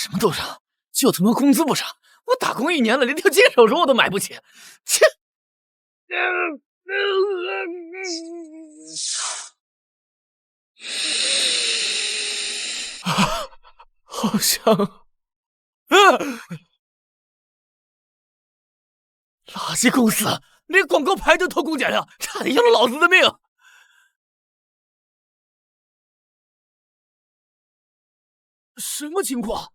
什麼都漲，就他媽工資不涨！我打工1年了，連条金手镯我都買不起。切！好香啊！垃圾公司，连广告牌都偷工减料，差点要了老子的命！什么情況？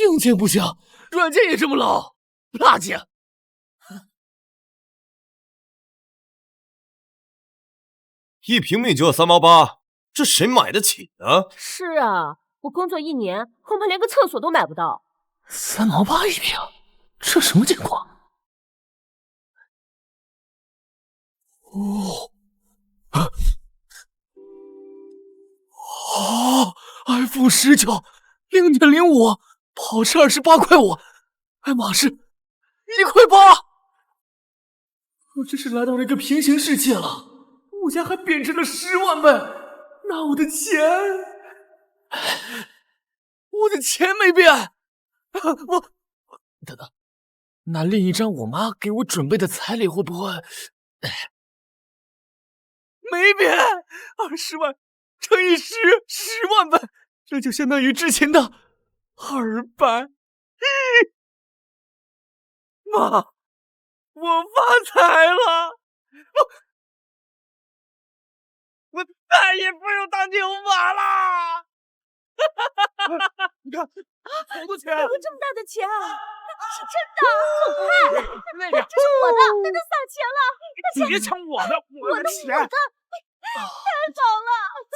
硬件不行，軟件也這麼 low， 垃圾！一瓶美酒要3毛8，這誰買得起呢？是啊，我工作1年，恐怕連個廁所都買不到。3毛8一瓶，這什麼情況？iPhone 19 0.05， 跑车28.5塊，爱馬仕1.8塊。我這是來到了一個平行世界了，物價還貶值了10萬倍，那我的錢沒變。等等，那另一張我媽給我準備的彩禮會不會？沒變，20萬乘以10萬倍，這就相當於之前的200。媽，我發財了！我再也不用當牛馬了！你看，好多錢！有這麼大的錢啊！是真的！那個，這是我的，他就撒錢了！你別搶我的，我的錢！太好了，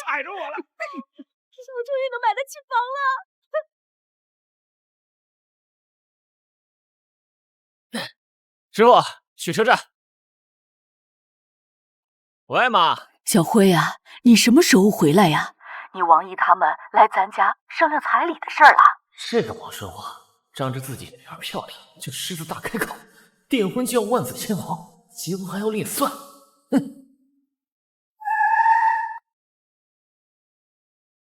踩着我了！我終於能買得起房了。師傅，去車站。喂，媽。小輝啊，你什麼時候回來呀？你王姨他們來咱家商量彩禮的事兒了。這個王說話，仗着自己女兒漂亮，就獅子大開口，訂婚就要萬紫千紅，結婚還要另算。哼！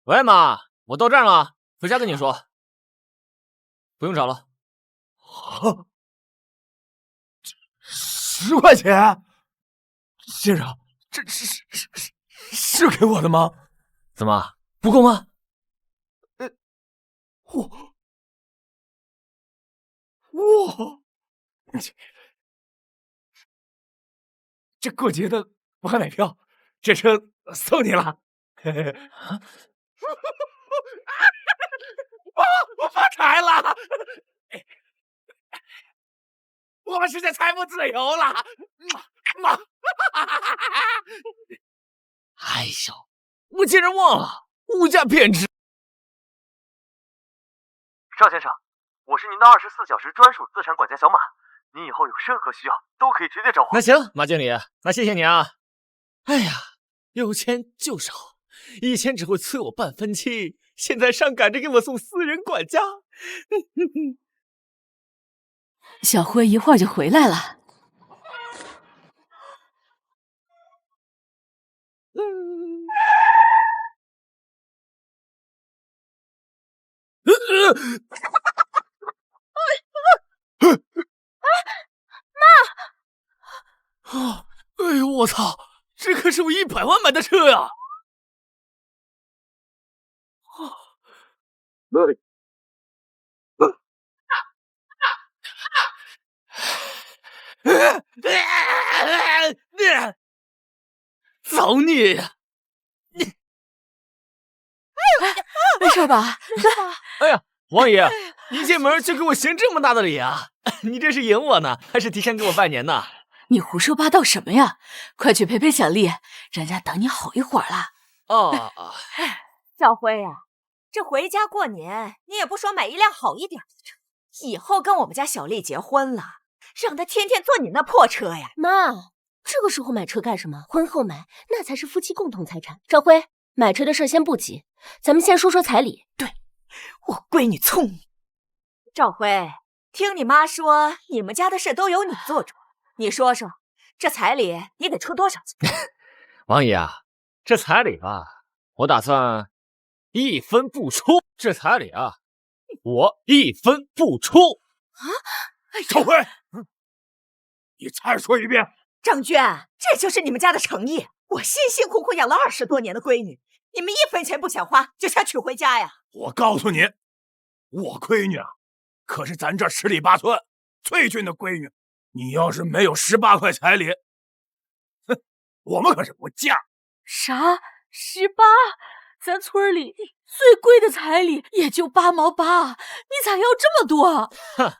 喂，媽，我到站了，回家跟你說。不用找了。10塊錢，先生，這是給我的嗎？怎麼不夠嗎？哇！這過節的不還買票，這車送你了。我發財了！我們實現財富自由了！哎呦，我竟然忘了物價貶值。邵先生，我是您的24小時專屬資產管家小馬，您以後有任何需要都可以直接找我。那行，馬經理，那謝謝你啊。哎呀，有錢就是好，以前只會催我辦分期，現在上趕着給我送私人管家。小輝一會兒就回來了。妈！哎呦，我操！這可是我100萬買的車呀！造孽呀！没事吧？哎呀，王爺，一進門就給我行這麼大的禮啊！你這是迎我呢，還是提前給我拜年呢？你胡說八道什麼呀？快去陪陪小麗，人家等你好一會兒了。哦，小輝呀，這回家過年你也不說買一輛好一點的車，以後跟我們家小麗結婚了，讓她天天坐你那破車呀！媽，這個時候買車幹什麼？婚後買那才是夫妻共同財產。趙輝，買車的事先不急，咱們先說說彩禮。對，我閨女聰明。趙輝，聽你媽說你們家的事都由你做主，你說說這彩禮你得出多少錢？王爺啊，這彩禮吧，我打算1分不出。這彩禮啊，我一分不出。赵辉，你再说一遍。张娟，这就是你们家的诚意。我辛辛苦苦养了20多年的闺女，你们1分钱不想花就想娶回家呀？我告诉你，我闺女啊，可是咱这10里8村最俊的闺女。你要是没有18塊彩礼，哼，我们可是不嫁。啥？18？咱村里最贵的彩礼也就8毛8，你咋要这么多？哼，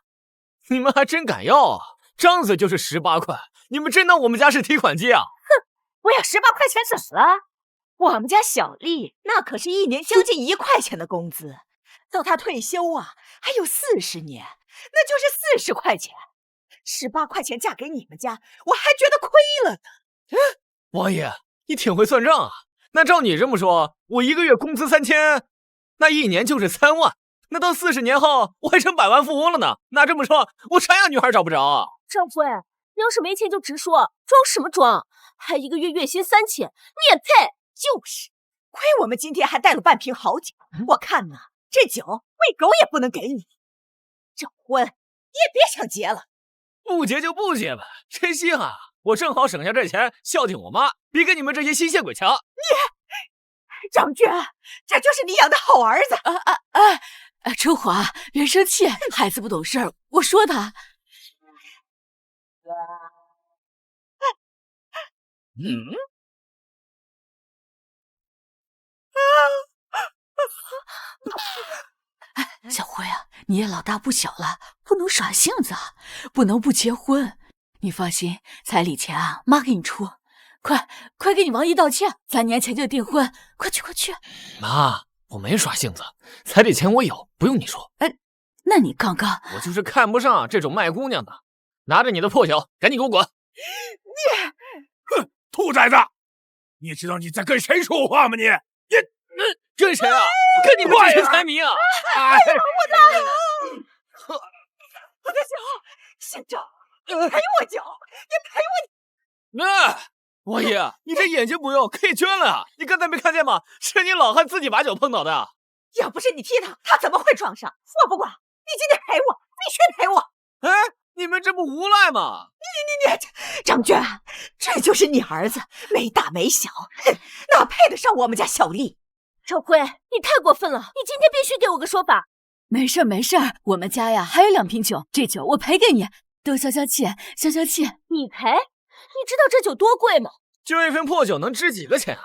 你们还真敢要啊！张嘴就是18塊，你们真当我们家是提款机啊？哼，我要18塊钱怎么了？我们家小丽那可是1年将近1塊錢的工資，到她退休啊，還有40年，那就是40塊錢。18塊錢嫁給你們家，我還覺得虧了呢。王爺，你挺會算賬啊！那照你這麼說，我1個月工資3000，那1年就是3萬，那到40年後我還成百萬富翁了呢。那這麼說，我啥樣女孩找不着啊？張輝，你要是沒錢就直說，裝什麼裝？還1個月月薪3000，你也配？就是，虧我們今天還帶了半瓶好酒，我看呢，這酒餵狗也不能給你。這婚你也別想結了。不結就不結吧，誰稀罕啊？我正好省下這錢孝敬我媽，比跟你們這些新鮮鬼強。你，張娟，這就是你養的好兒子。春華，別生氣，孩子不懂事，我說他。小輝啊，你也老大不小了，不能耍性子啊，不能不結婚。你放心，彩禮錢啊，媽給你出。快給你王姨道歉，3年前就訂婚，快去快去。媽，我沒耍性子，彩禮錢我有，不用你說。那你剛剛……我就是看不上這種賣姑娘的。拿着你的破酒，趕緊給我滾！哼，兔崽子，你知道你在跟誰說話嗎？你跟誰啊？跟你們這些財迷啊！哎呀，我大爺！我的酒，姓趙，你賠我酒，你賠我！王爺，你這眼睛不用，可以捐了啊！你剛才沒看見嗎？是你老漢自己把酒碰倒的。要不是你踢他，他怎麼會撞上？我不管，你今天賠我，必須賠我！哎，你們這不無賴嗎？你，張娟，這就是你兒子，沒大沒小，哼，哪配得上我們家小麗？趙輝，你太過分了！你今天必須給我個說法。沒事沒事，我們家呀還有2瓶酒，這酒我賠給你，都消消氣，消消氣。你賠？你知道這酒多貴嗎？就一瓶破酒能值幾個錢啊？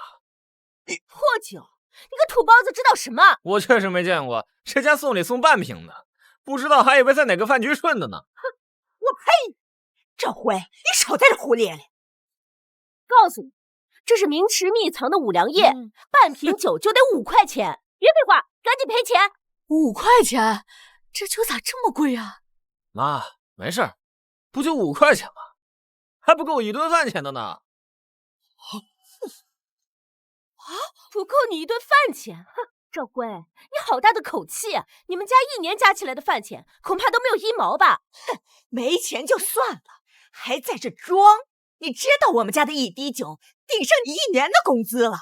破酒？你個土包子知道什麼？我確實沒見過，誰家送禮送半瓶的，不知道還以為在哪個飯局順的呢。哼，我呸！這回你少在這胡咧咧。告訴你，這是明池秘藏的五糧液，半瓶酒就得5塊錢，別廢話，趕緊賠錢。5塊錢？這酒咋這麼貴啊？媽，沒事，不就5塊錢嗎？還不夠我一頓飯錢的呢。不夠你一頓飯錢？哼，趙輝，你好大的口氣啊！你們家1年加起來的飯錢，恐怕都沒有1毛吧？哼，沒錢就算了，還在這裝？你知道我們家的一滴酒頂上你1年的工資了。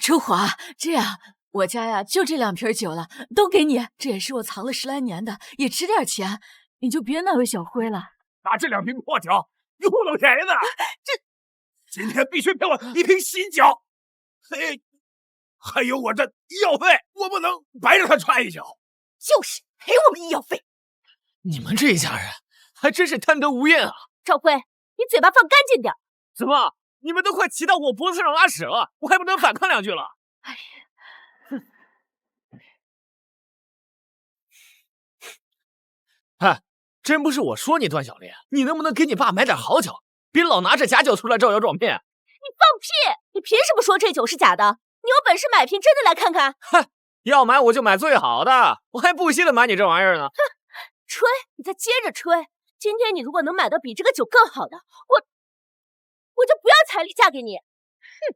春華，這樣我家呀就這2瓶酒了，都給你。這也是我藏了10來年的，也值點錢，你就別難為小輝了。拿這2瓶破酒，你糊弄誰呢？今天必須賠我1瓶新酒。嘿，還有我的醫藥費，我不能白讓他穿一宿。就是賠我們醫藥費。你們這一家人還真是貪得無厭啊！趙輝，你嘴巴放乾淨點。怎麼？你們都快騎到我脖子上拉屎了，我還不能反抗2句了？哎呀，哎，真不是我說你段小麗，你能不能給你爸買點好酒，別老拿着假酒出來招搖撞騙？你放屁！你憑什麼說這酒是假的？你有本事買瓶真的來看看。哼，要買我就買最好的，我還不稀得買你這玩意兒呢。哼，吹，你再接着吹。今天你如果能買到比這個酒更好的，我就不要彩禮嫁給你。哼！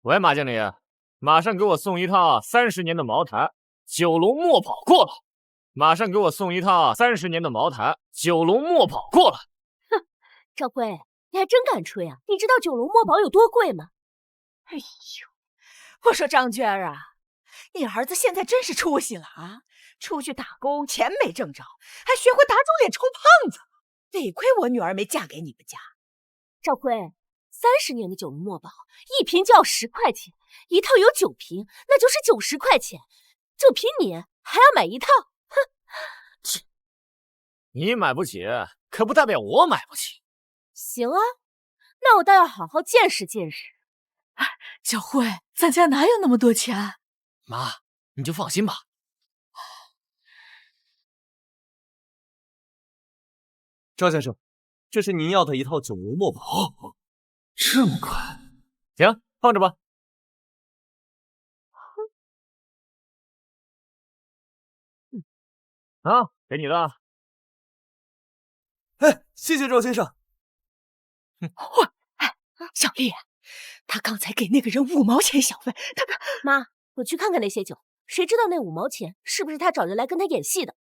喂，馬經理，馬上給我送一套30年的茅台，九龍墨寶過了。馬上給我送一套30年的茅台，九龍墨寶過了。哼，趙輝，你還真敢吹啊！你知道九龍墨寶有多貴嗎？哎呦，我說張娟啊，你儿子现在真是出息了啊！出去打工，钱没挣着，还学会打肿脸充胖子。得亏我女儿没嫁给你们家。赵辉，30年的九龙墨宝，一瓶就要10块钱，一套有9瓶，那就是90块钱。就凭你还要买一套？哼！切，你买不起，可不代表我买不起。行啊，那我倒要好好见识见识。小慧，咱家哪有那么多錢？媽，你就放心吧。趙先生，這是您要的一套九龍墨寶。哦，這麼快？行，放着吧。啊，給你的。哎，謝謝趙先生。小麗，他剛才給那個人5毛錢小費，他媽，我去看看那些酒，誰知道那5毛錢是不是他找人來跟他演戲的？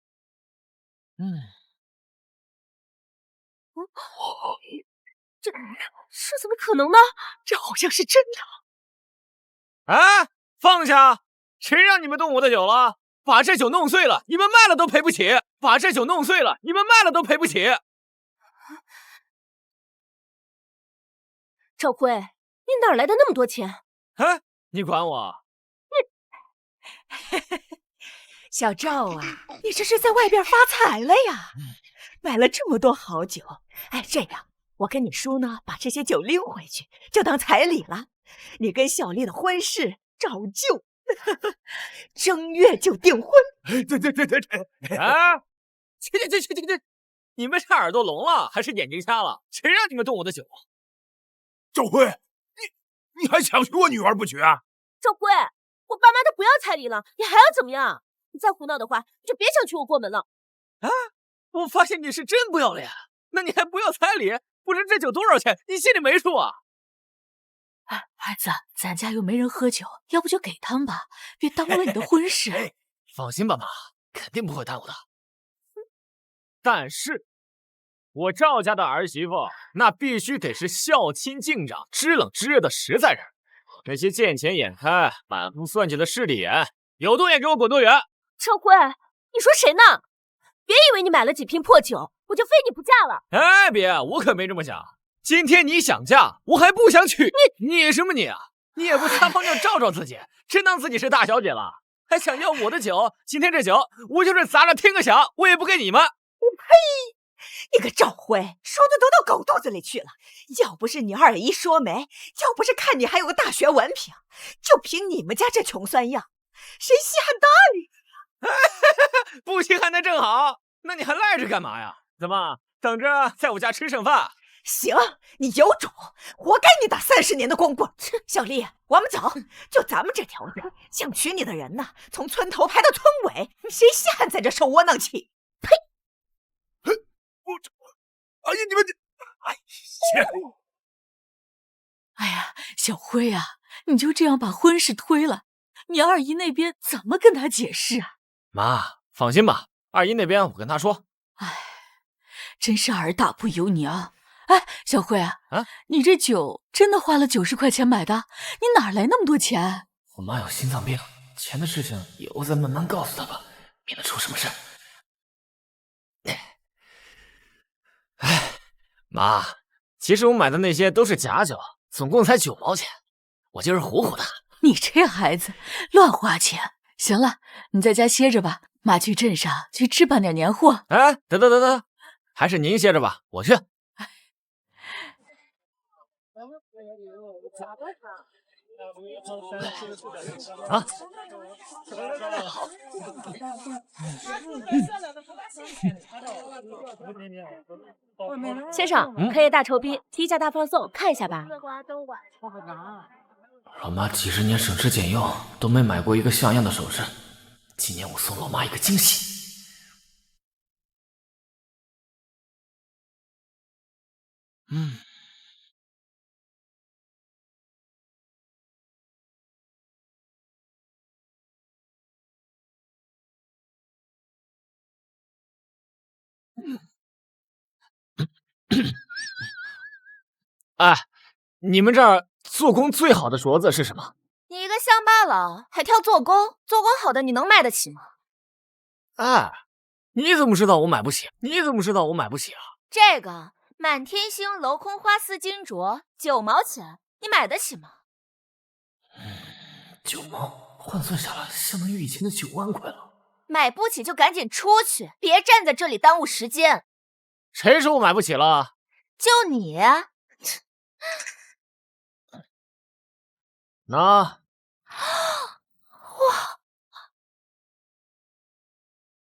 這怎麼可能呢？這好像是真的。哎，放下！誰讓你們動我的酒了？把這酒弄碎了，你們賣了都賠不起。把這酒弄碎了，你們賣了都賠不起。趙輝，你哪來的那麼多錢？哎，你管我？小趙啊，你這是在外邊發財了呀！買了這麼多好酒，哎，這樣我跟你叔呢，把這些酒拎回去，就當彩禮了。你跟小麗的婚事照舊，正月就訂婚。對！啊！去！你們是耳朵聾了還是眼睛瞎了？誰讓你們動我的酒？趙輝，你還想娶我女兒不娶啊？趙輝，我爸媽都不要彩禮了，你還要怎麼樣？你再胡鬧的話，你就別想娶我過門了。啊！我發現你是真不要臉，那你還不要彩禮？不知這酒多少錢？你心裡沒數啊？兒子，咱家又沒人喝酒，要不就給他們吧，別耽誤了你的婚事。放心吧，媽，肯定不會耽誤的。但是，我趙家的兒媳婦，那必須得是孝親敬長、知冷知熱的實在人。那些見錢眼開、滿腹算計的勢利眼，有多遠給我滾多遠！趙輝，你說誰呢？別以為你買了幾瓶破酒，我就非你不嫁了。哎，別，我可沒這麼想。今天你想嫁，我還不想娶你什麼你啊？你也不撒泡尿照照自己，真當自己是大小姐了，還想要我的酒？今天這酒，我就是砸了天個響，我也不給你們。呸！你個趙輝，說的都到狗肚子裡去了。要不是你二姨說媒，要不是看你還有個大學文憑，就憑你們家這窮酸樣，誰稀罕搭理你？不稀罕那正好，那你還賴着幹嘛呀？怎麼等着在我家吃剩飯？行，你有種，活該你打30年的光棍。小麗，我們走。就咱們這條件，想娶你的人呢，從村頭排到村尾，誰稀罕在這受窩囊氣？呸！哎呀，你們這，哎呀，小輝啊，你就這樣把婚事推了，你二姨那邊怎麼跟她解釋啊？媽，放心吧，二姨那邊我跟她說。哎，真是兒大不由娘。哎，小輝啊，你這酒真的花了90塊錢買的？你哪來那麼多錢？我媽有心臟病，錢的事情以後再慢慢告訴她吧，免得出什麼事。哎，媽，其實我買的那些都是假酒，總共才9毛錢，我就是唬唬她。你這孩子亂花錢。行了，你在家歇着吧，媽去鎮上去置辦點年貨。哎，等，還是您歇着吧，我去。啊！先生，可以大酬賓，提價大放送，看一下吧。老媽幾十年省吃儉用都沒買過一個像樣的首飾，今年我送老媽一個驚喜。哎，你們這兒做工最好的鐲子是什麼？你一个乡巴佬還挑做工，做工好的你能買得起嗎？哎，你怎麼知道我買不起？你怎麼知道我買不起啊？這個滿天星鏤空花絲金鐲9毛錢，你買得起嗎？9毛換算下來，相當於以前的9萬塊了。買不起就趕緊出去，別站在這裡耽誤時間。誰說我買不起了？就你。那，哇！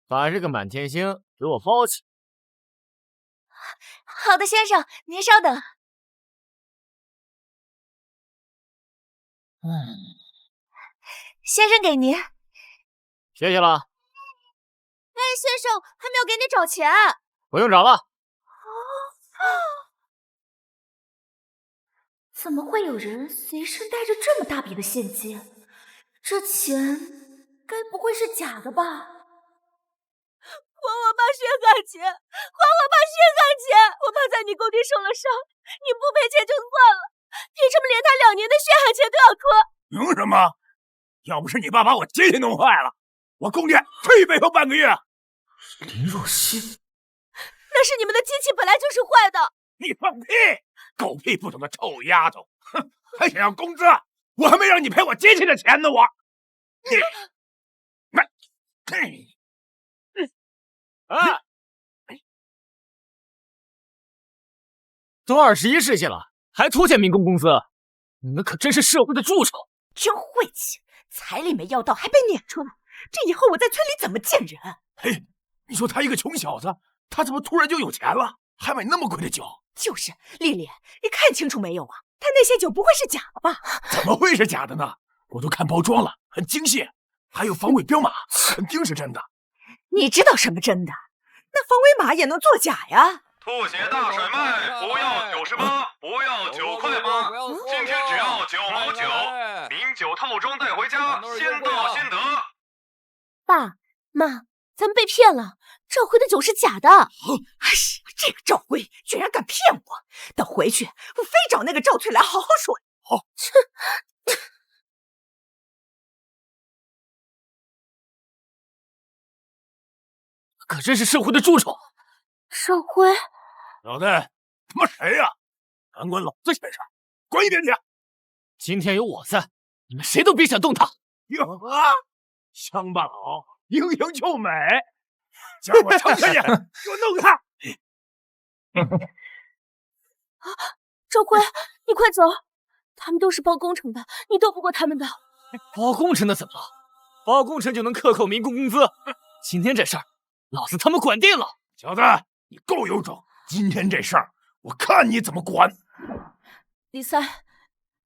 把這個滿天星給我包起。好的，先生，您稍等。先生給您。謝謝了。哎，先生，還沒有給你找錢。不用找了。怎麼會有人隨身帶着這麼大筆的現金？這錢該不會是假的吧？還我爸血汗錢，還我爸血汗錢！我爸在你工地受了傷，你不賠錢就算了，憑什麼連他2年的血汗錢都要拖？憑什麼？要不是你爸把我機器弄壞了，我供電退背後半個月。林若曦，那是你們的機器本來就是壞的。你放屁！狗屁不懂的臭丫頭，哼，還想要工資？我還沒讓你賠我機器的錢呢，我。都21世紀了，還拖欠民工工資，你們可真是社會的蛀蟲！真晦氣，彩禮沒要到還被攆出來，這以後我在村裡怎麼見人？嘿，你說他一個窮小子，他怎麼突然就有錢了？還買那麼貴的酒？就是麗麗，你看清楚沒有啊？他那些酒不會是假的吧？怎麼會是假的呢？我都看包裝了，很精細，還有防偽標碼，肯定是真的。你知道什麼真的？那防偽碼也能作假呀？兔血大甩賣，不要98，不要9塊8，今天只要9毛9，名酒套裝帶回家，先到先得。爸媽，咱們被騙了，趙輝的酒是假的。哎呀，這個趙輝居然敢騙我！等回去，我非找那個趙翠來好好說。好，可真是社會的蛀蟲。趙輝，老大，他媽誰呀？敢管老子閒事，滾一邊去！今天有我在，你們誰都別想動他。喲呵，鄉巴佬，英雄救美，叫我成全你，給我弄他！趙輝，你快走，他們都是包工程的，你鬥不過他們的。包工程的怎麼了？包工程就能克扣民工工資？今天這事兒，老子他媽管定了！小子，你夠有種！今天這事兒，我看你怎麼管！李三，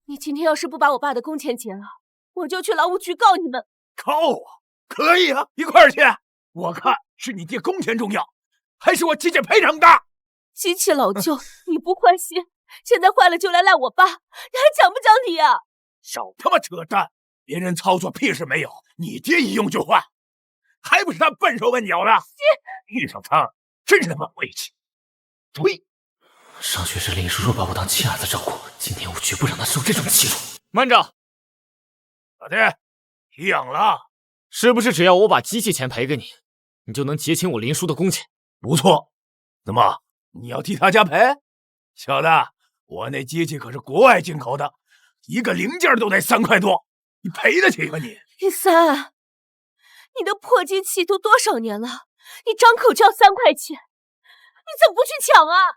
你今天要是不把我爸的工錢結了，我就去勞務局告你們。告我？可以啊，一塊兒去！我看是你爹工錢重要，還是我機器賠償大？機器老舊，你不換新，現在壞了就來賴我爸，你還講不講理呀？少他媽扯淡！別人操作屁事沒有，你爹一用就換，還不是他笨手笨腳的？遇上他真是他媽晦氣！呸！上學時林叔叔把我當親兒子照顧，今天我絕不讓他受這種欺辱。慢着，老爹，皮癢了，是不是只要我把機器錢賠給你，你就能結清我林叔的工錢？不錯。怎麼，你要替他家賠？小子，我那機器可是國外進口的，一個零件都得3塊多，你賠得起嗎你？李三，你的破機器都多少年了，你張口就要3塊錢，你怎麼不去搶啊？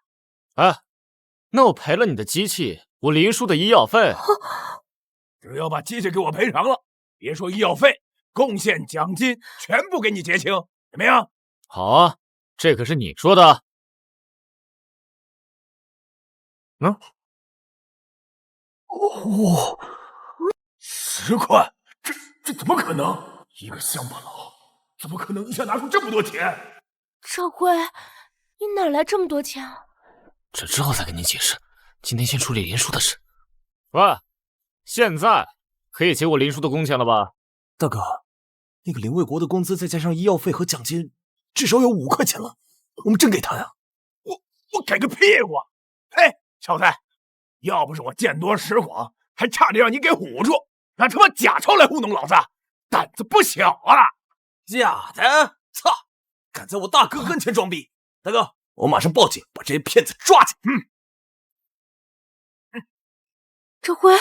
哎，那我賠了你的機器，我林叔的醫藥費，只要把機器給我賠償了，別說醫藥費，貢獻獎金全部給你結清，怎麼樣？好啊，這可是你說的。哦，10塊，這怎麼可能？一個鄉巴佬怎麼可能一下拿出這麼多錢？趙輝，你哪來這麼多錢啊？這之後再跟你解釋，今天先處理林叔的事。喂，現在可以結我林叔的工錢了吧？大哥，那個林衛國的工資再加上醫藥費和獎金，至少有5塊錢了，我們真給他呀？我給個屁股！嘿，小子，要不是我見多識廣，還差點讓你給唬住。拿他媽假鈔来糊弄老子，膽子不小啊！假的？操！敢在我大哥跟前装逼！大哥，我马上报警，把这些骗子抓起来。这回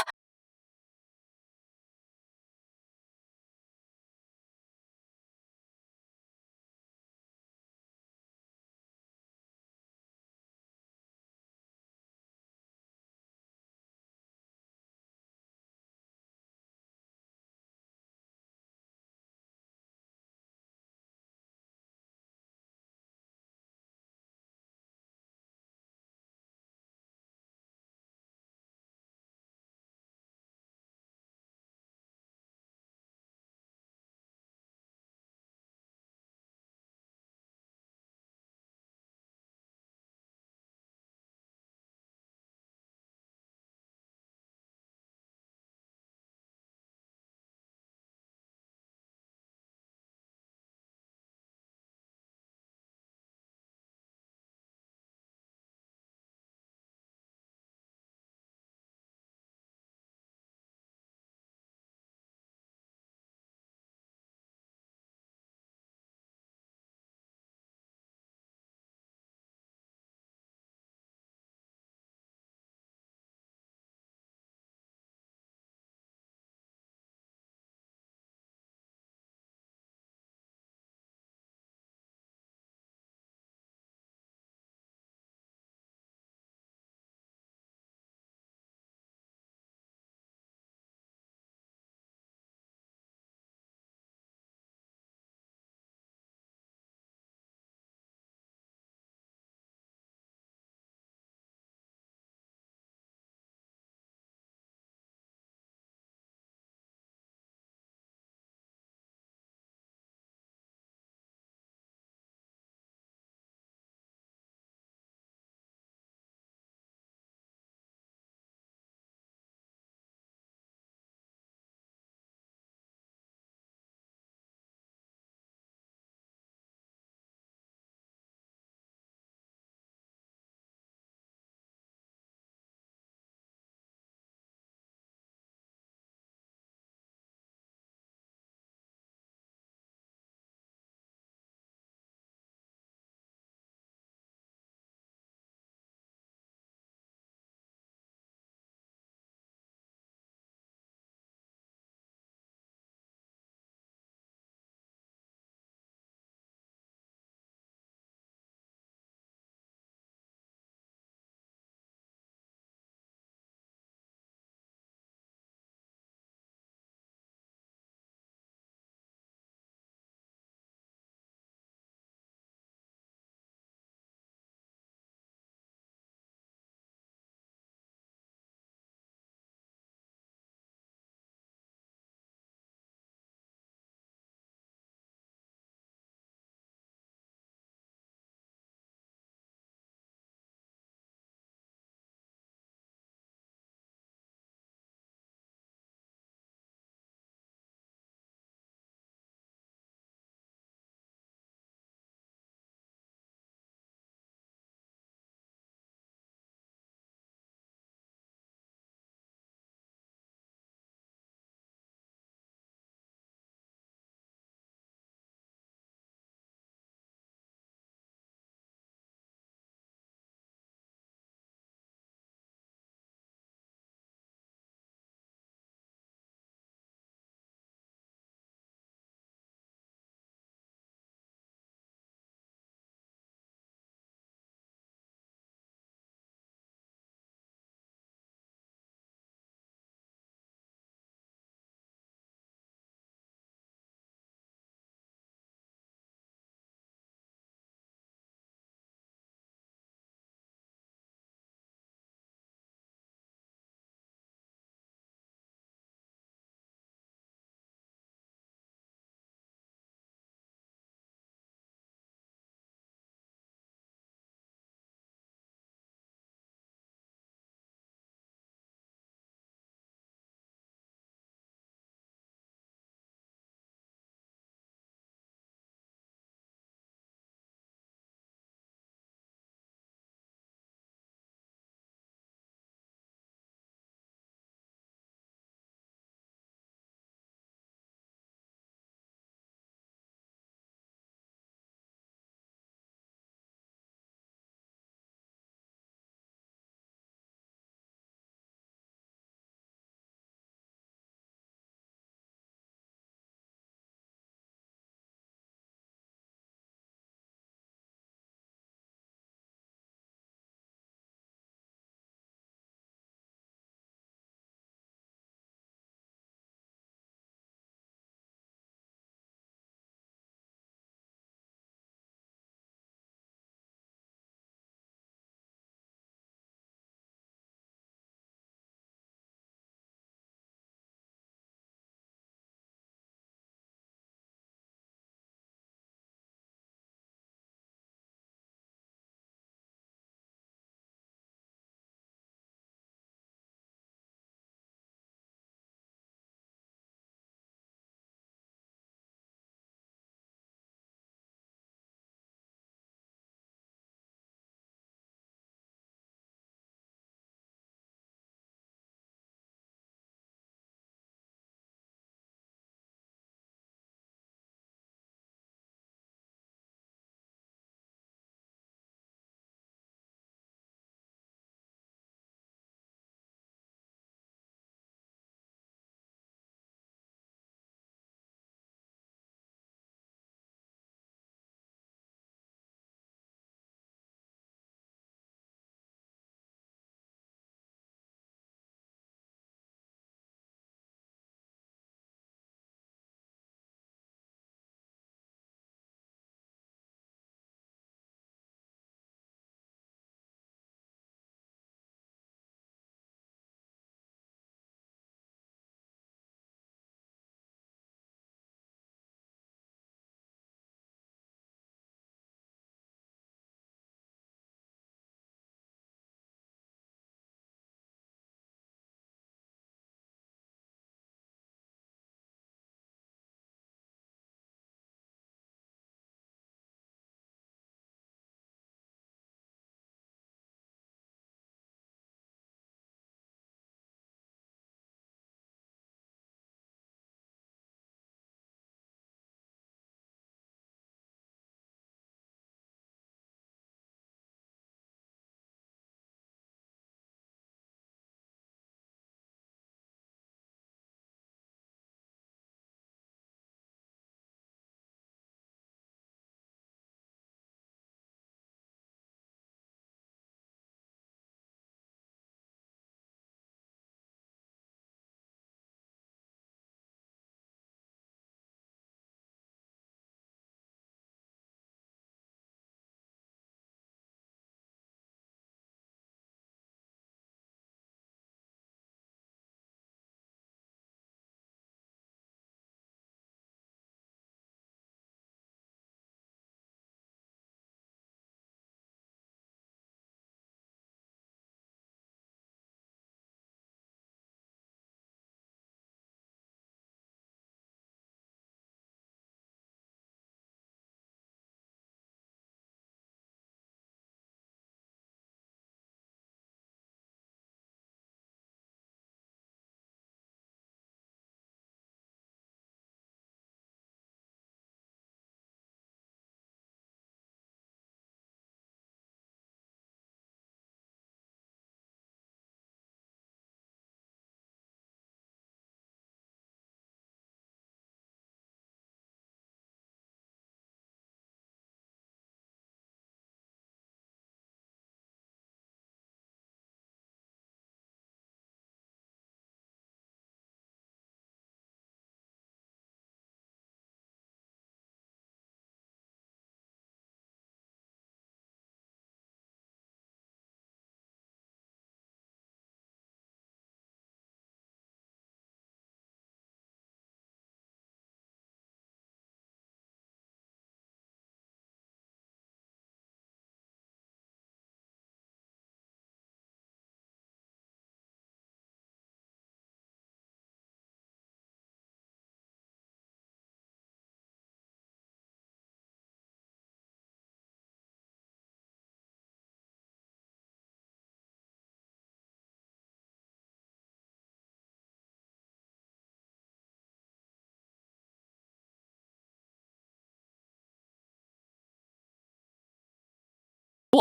哎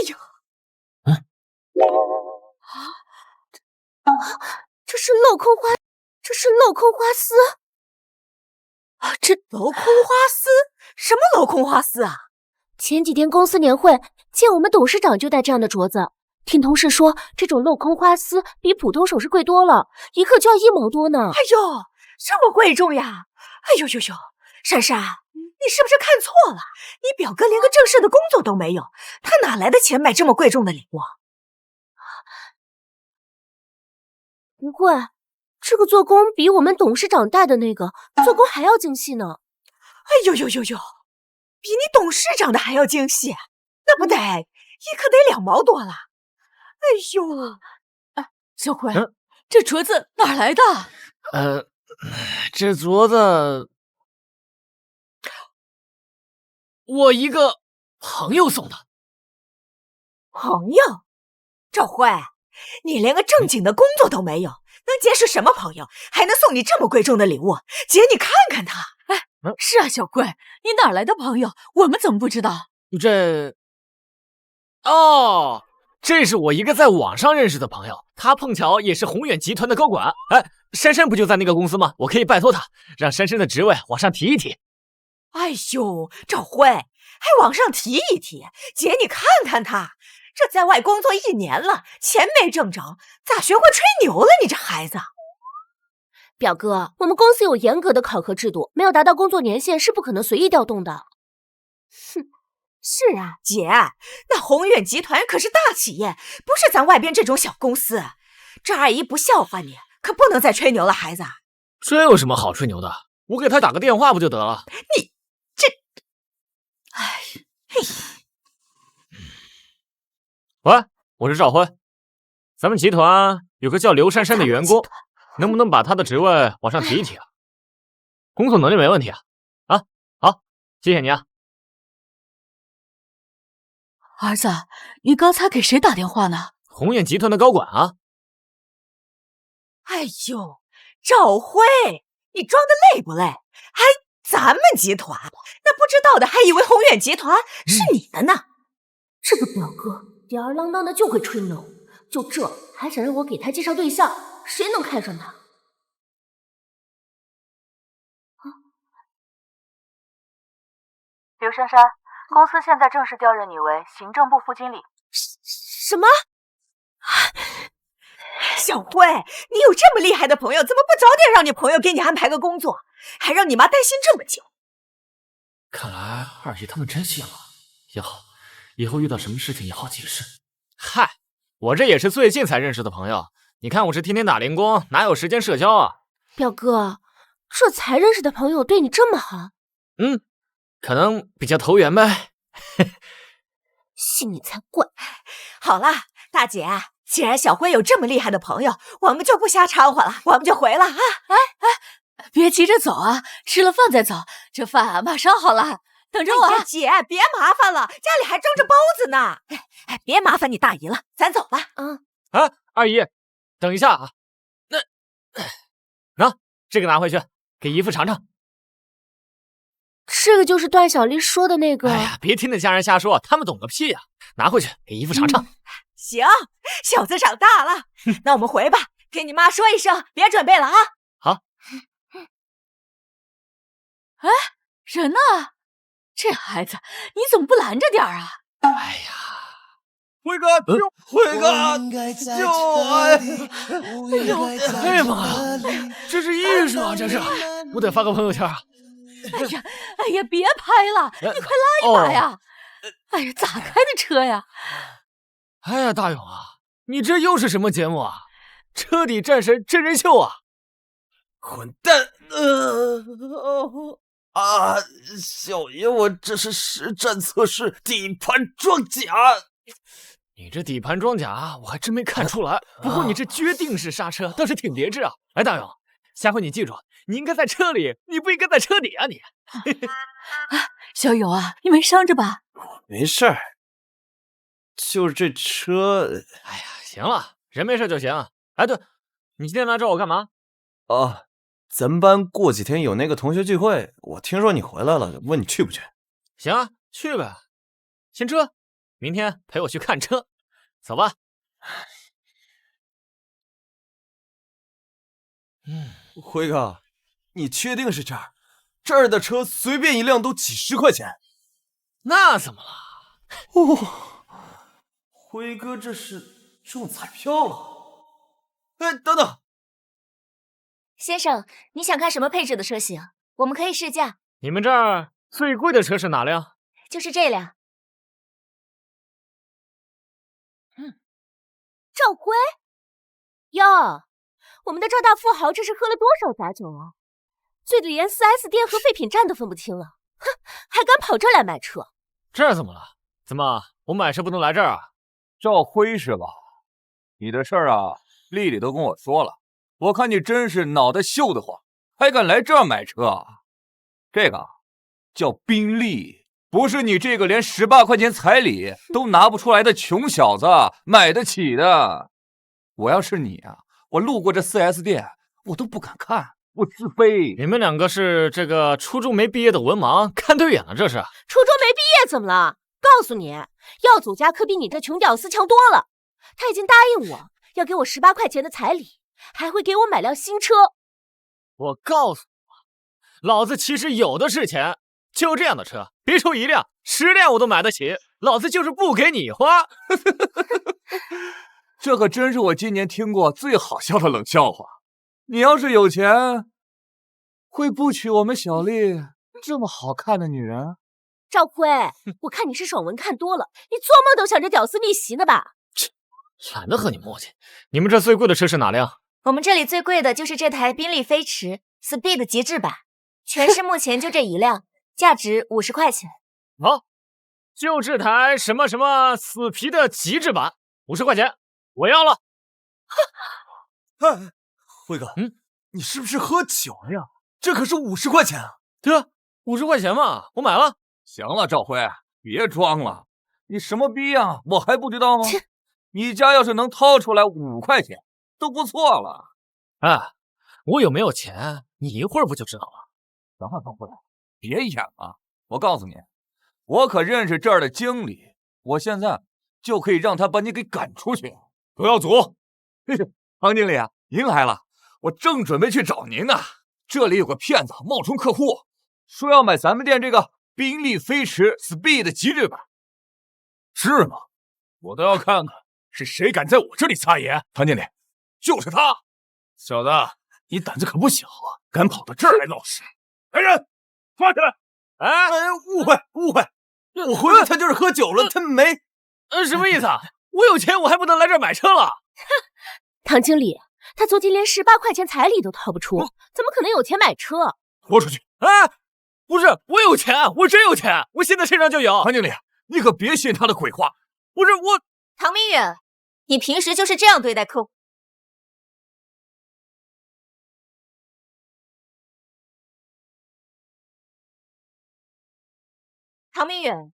呦，这是镂空花丝啊！这镂空花丝？什么镂空花丝啊？前几天公司年会，见我们董事长就戴这样的镯子。听同事说，这種镂空花丝比普通首飾貴多了，一克就要1毛多呢。哎呦，這麼貴重呀！哎呦呦呦，珊珊，你是不是看錯了？你表哥連個正式的工作都沒有，他哪來的錢買這麼貴重的禮物？不會，這個做工比我們董事長戴的那個做工還要精細呢。哎呦呦呦呦，比你董事長的還要精細，那不得一克得2毛多了。哎呦，哎，小輝，這鐲子哪兒來的？這鐲子我一個朋友送的。朋友？趙輝，你連個正經的工作都沒有，能結識什麼朋友，還能送你這麼貴重的禮物？姐，你看看他。哎，是啊，小輝，你哪兒來的朋友？我們怎麼不知道？這是我一個在網上認識的朋友，他碰巧也是宏遠集團的高管。哎，珊珊不就在那個公司嗎？我可以拜託他，讓珊珊的職位往上提一提。哎呦，趙輝，還往上提一提？姐，你看看他，這在外工作1年了，錢沒掙着，咋學會吹牛了？你這孩子。表哥，我們公司有嚴格的考核制度，沒有達到工作年限是不可能隨意調動的。哼。是啊，姐，那宏遠集團可是大企業，不是咱外邊這種小公司。這二姨不笑話你，可不能再吹牛了，孩子。這有什麼好吹牛的？我給他打個電話不就得了？你這……哎，嘿。喂，我是趙輝，咱們集團有個叫劉珊珊的員工，能不能把他的職位往上提一提啊？工作能力沒問題啊。啊，好，謝謝你啊。兒子，你剛才給誰打電話呢？宏遠集團的高管啊。哎呦，趙輝，你裝的累不累？還咱們集團，那不知道的還以為宏遠集團是你的呢。這個表哥吊兒郎當的就會吹牛，就這還想讓我給他介紹對象，誰能看上他？劉珊珊，公司現在正式調任你為行政部副經理。什麼？小輝，你有這麼厲害的朋友，怎麼不早點讓你朋友給你安排個工作，還讓你媽擔心這麼久？看來二姨他們真信了，也好，以後遇到什麼事情也好解釋。嗨，我這也是最近才認識的朋友，你看我是天天打零工，哪有時間社交啊？表哥，這才認識的朋友對你這麼好？可能比較投緣唄。信你才怪。好了，大姐，既然小輝有這麼厲害的朋友，我們就不瞎摻和了，我們就回了啊！哎，別急着走啊，吃了飯再走，這飯啊馬上好了，等着我啊！姐，別麻煩了，家裡還蒸着包子呢。哎，別麻煩你大姨了，咱走吧。二姨，等一下啊，那這個拿回去，給姨父嘗嘗。這個就是段小麗說的那個。哎呀，別聽那家人瞎說，他們懂個屁呀！拿回去給姨父嘗嘗。行，小子長大了，那我們回吧，給你媽說一聲，別準備了啊。好。哎，人呢？這孩子，你怎麼不攔着點啊？哎呀，輝哥，輝哥，救我！哎呀媽呀，這是藝術啊！這是，我得發個朋友圈啊！哎呀，別拍了，你快拉一把呀！哎呀，咋開的車呀？哎呀，大勇啊，你這又是什麼節目啊？徹底戰神真人秀啊！混蛋！小爺，我這是實戰測試底盤裝甲。你這底盤裝甲我還真沒看出來，不過你這決定式剎車倒是挺別致啊！哎，大勇，下回你記住，你應該在車裡，你不應該在車底啊！你，小勇啊，你沒傷着吧？沒事兒，就是這車。哎呀，行了，人沒事就行。哎，對，你今天來找我幹嘛？咱們班過幾天有那個同學聚會，我聽說你回來了，問你去不去？行啊，去唄。先撤，明天陪我去看车，走吧。辉哥，你确定是这儿？这兒的車隨便一輛都幾十塊錢。那怎么了？輝哥這是中彩票了。哎，等等，先生，你想看什麼配置的車型？我們可以試駕。你們這兒最貴的車是哪輛？就是這輛。趙輝？喲，我們的趙大富豪這是喝了多少雜酒啊？醉得連 4S 店和廢品站都分不清了，哼，還敢跑這來買車？這兒怎麼了？怎麼我買車不能來這兒啊？趙輝是吧？你的事兒啊，麗麗都跟我說了。我看你真是腦袋秀得慌，還敢來這兒買車啊？這個叫賓利，不是你這個連18塊錢彩禮都拿不出來的窮小子買得起的。我要是你啊，我路過這 4S 店，我都不敢看，我自卑。你們兩個是这個初中沒畢業的文盲，看對眼了這是。初中沒畢業怎麼了？告訴你，耀祖家可比你這窮屌絲強多了。他已經答應我要給我18塊錢的彩禮，還會給我買輛新車。我告訴你，老子其實有的是錢，就這樣的車，別說一輛，10輛我都買得起。老子就是不給你花。這可真是我今年聽過最好笑的冷笑話。你要是有錢，會不娶我們小麗這麼好看的女人？趙輝，我看你是爽文看多了，你做夢都想着屌絲逆襲呢吧？懶得和你磨叽。你們這最貴的車是哪輛？我們這裡最貴的就是這台賓利飛馳 Speed 極致版，全市目前就這一輛，價值50塊錢。好，就這台什麼什麼死皮的極致版，50塊錢，我要了。哎，輝哥，你是不是喝酒了呀？這可是50塊錢啊！對啊，50塊錢嘛，我買了。行了，趙輝，別裝了，你什麼逼呀？我還不知道嗎？你家要是能掏出來5塊錢，都不錯了。哎，我有沒有錢，你一會兒不就知道了？等會兒，別演了。我告訴你，我可認識這兒的經理，我現在就可以讓他把你給趕出去。不要阻！唐經理啊，您來了，我正準備去找您呢。這裡有個騙子冒充客戶，說要買咱們店這個賓利飛馳 Speed 極致版。是嗎？我都要看看是誰敢在我這裡撒野。唐經理，就是他。小子，你膽子可不小啊，敢跑到這兒來鬧事！來人，抓起來！哎，誤會，我回來他就是喝酒了，他沒……什麼意思啊？我有錢，我還不能來這兒買車了？唐經理，他昨天連18塊錢彩禮都掏不出，怎麼可能有錢買車？拖出去！哎，不是，我有錢，我真有錢，我現在身上就有。唐經理，你可別信他的鬼話。不是我，唐明遠，你平時就是這樣對待客戶？唐明遠，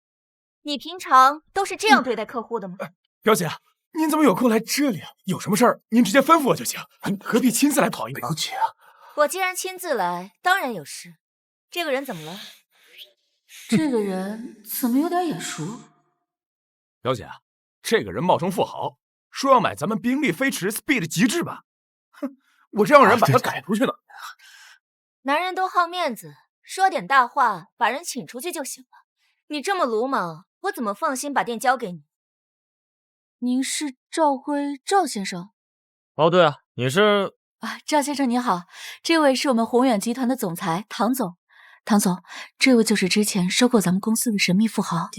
你平常都是這樣對待客戶的嗎？表姐，您怎麼有空來這裡啊？有什麼事兒您直接吩咐我就行，何必親自來跑一趟？表姐啊，我既然親自來，當然有事。這個人怎麼了？這個人怎麼有點眼熟？表姐，這個人冒充富豪，說要買咱們賓利飛馳 Speed 極致版。哼，我這讓人把他趕出去呢。男人都好面子，說點大話，把人請出去就行了。你這麼魯莽，我怎麼放心把店交給你？您是趙輝趙先生？哦，對啊，你是？啊，趙先生您好，這位是我們宏遠集團的總裁唐總。唐總，這位就是之前收購咱們公司的神秘富豪。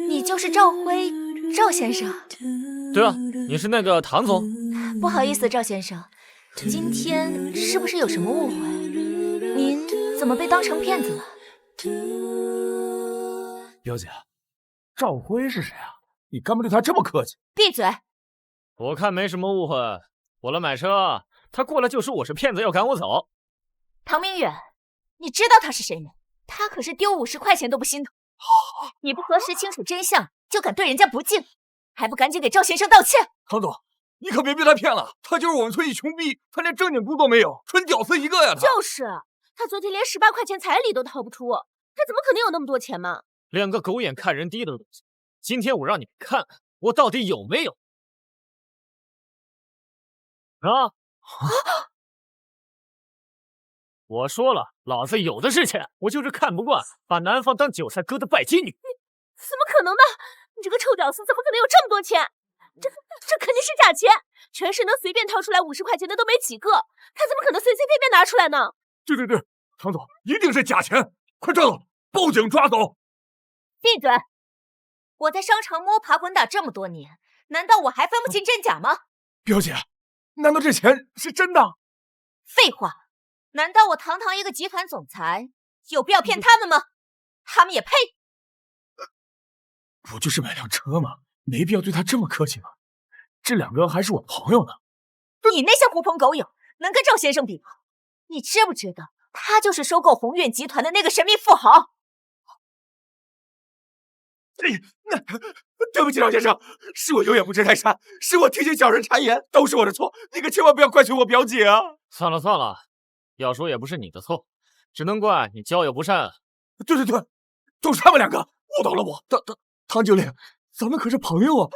你就是趙輝趙先生？對啊，你是那個唐總。不好意思，趙先生，今天是不是有什麼誤會？您怎麼被當成騙子了？表姐，趙輝是誰啊？你幹嘛對他這麼客氣？閉嘴！我看沒什麼誤會，我來買車，他過來就說我是騙子，要趕我走。唐明遠，你知道他是誰嗎？他可是丟50塊錢都不心疼。你不核實清楚真相，就敢對人家不敬，還不趕緊給趙先生道歉？唐總，你可別被他騙了，他就是我們村一窮逼，他連正經工作沒有，純屌絲一個呀！就是，他昨天連18塊錢彩禮都掏不出，他怎麼可能有那麼多錢嘛？两个狗眼看人低的东西，今天我让你们看看我到底有没有。啊！我说了，老子有的是钱，我就是看不惯把男方当韭菜割的拜金女。怎么可能呢？你这个臭屌丝怎么可能有这么多钱？这肯定是假钱，全市能随便掏出来50块钱的都没几个，他怎么可能随随便便拿出来呢？对，唐总，一定是假钱，快抓走，报警抓走！闭嘴！我在商场摸爬滚打这么多年，难道我还分不清真假吗？表姐，难道这钱是真的？废话，难道我堂堂一個集團總裁有必要騙他們嗎？他們也配？我就是買輛車嘛，沒必要對他這麼客氣嘛。這兩個還是我朋友呢。你那些狐朋狗友能跟趙先生比嗎？你知不知道他就是收購宏遠集團的那個神秘富豪？對不起，趙先生，是我有眼不識泰山，是我提醒小人讒言，都是我的錯，你可千萬不要怪罪我表姐啊！算了，要說也不是你的錯，只能怪你交友不慎。對，都是他們兩個誤導了我。唐經理，咱們可是朋友啊！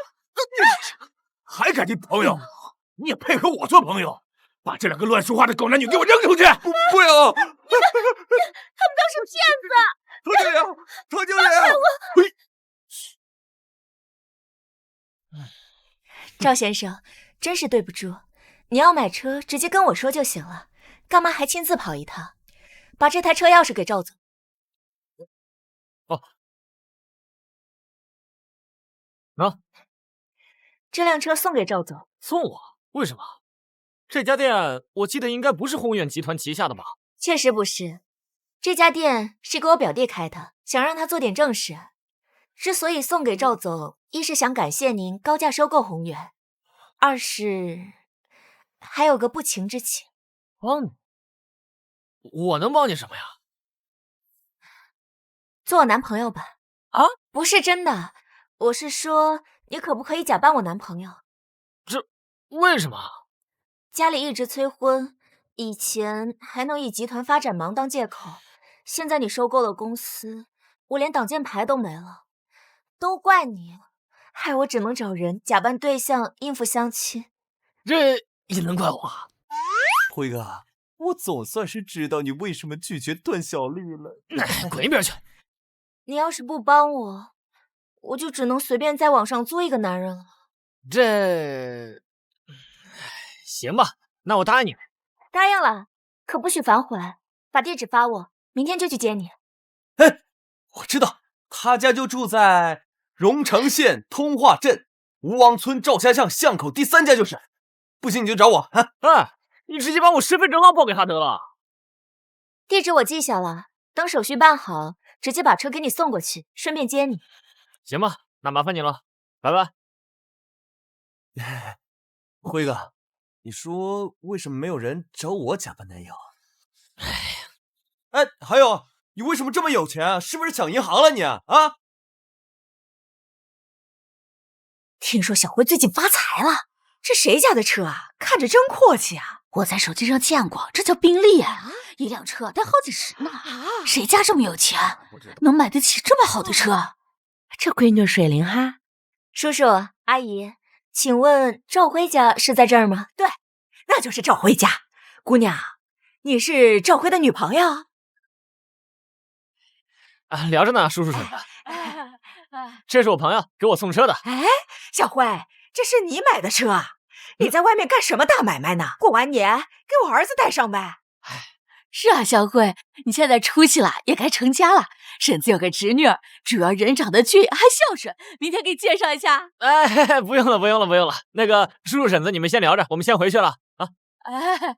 還敢提朋友？你也配和我做朋友？把這兩個亂說話的狗男女給我扔出去！不要！他們都是騙子！唐經理！趙先生，真是對不住，你要買車直接跟我說就行了，幹嘛還親自跑一趟？把這台車鑰匙給趙總。哦，喏，這輛車送給趙總。送我？為什麼？這家店我記得應該不是宏遠集團旗下的吧？確實不是，這家店是給我表弟開的，想讓他做點正事。之所以送給趙總，一是想感謝您高價收購宏遠，二是還有個不情之請。幫你？我能幫你什麼呀？做我男朋友吧。啊？不是真的，我是說你可不可以假扮我男朋友？這為什麼？家裡一直催婚，以前還能以集團發展忙當借口，現在你收購了公司，我連擋箭牌都沒了。都怪你，害我只能找人假扮對象應付相親。這也能怪我？輝哥，我總算是知道你為什麼拒絕段小麗了。滾一邊去！你要是不幫我，我就只能隨便在網上租一個男人了。這……行吧，那我答應你。答應了，可不許反悔。把地址發我，明天就去接你。哎，我知道，他家就住在榮城縣通化鎮吳王村趙家巷巷口第3家就是。不行你就找我啊！哎，你直接把我身份證號報給他得了。地址我記下了，等手續辦好，直接把車給你送過去，順便接你。行吧，那麻煩你了，拜拜。輝哥，你說為什麼沒有人找我假扮男友？哎，還有，你為什麼這麼有錢啊？是不是搶銀行了你啊？聽說小輝最近發財了，這誰家的車啊？看着真闊氣啊！我在手機上見過，這叫賓利啊，一輛車得好幾十呢。誰家這麼有錢，能買得起這麼好的車？這閨女水靈哈。叔叔阿姨，請問趙輝家是在這兒嗎？對，那就是趙輝家。姑娘，你是趙輝的女朋友？啊，聊着呢，叔叔嬸子。這是我朋友給我送車的。哎，小輝，這是你買的車啊？你在外面幹什麼大買賣呢？過完年給我兒子帶上唄。是啊，小輝，你現在出息了，也該成家了。嬸子有個侄女兒，主要人長得俊，還孝順，明天給你介紹一下。哎，不用了，不用了，不用了。那個叔叔嬸子，你們先聊着，我們先回去了啊。哎，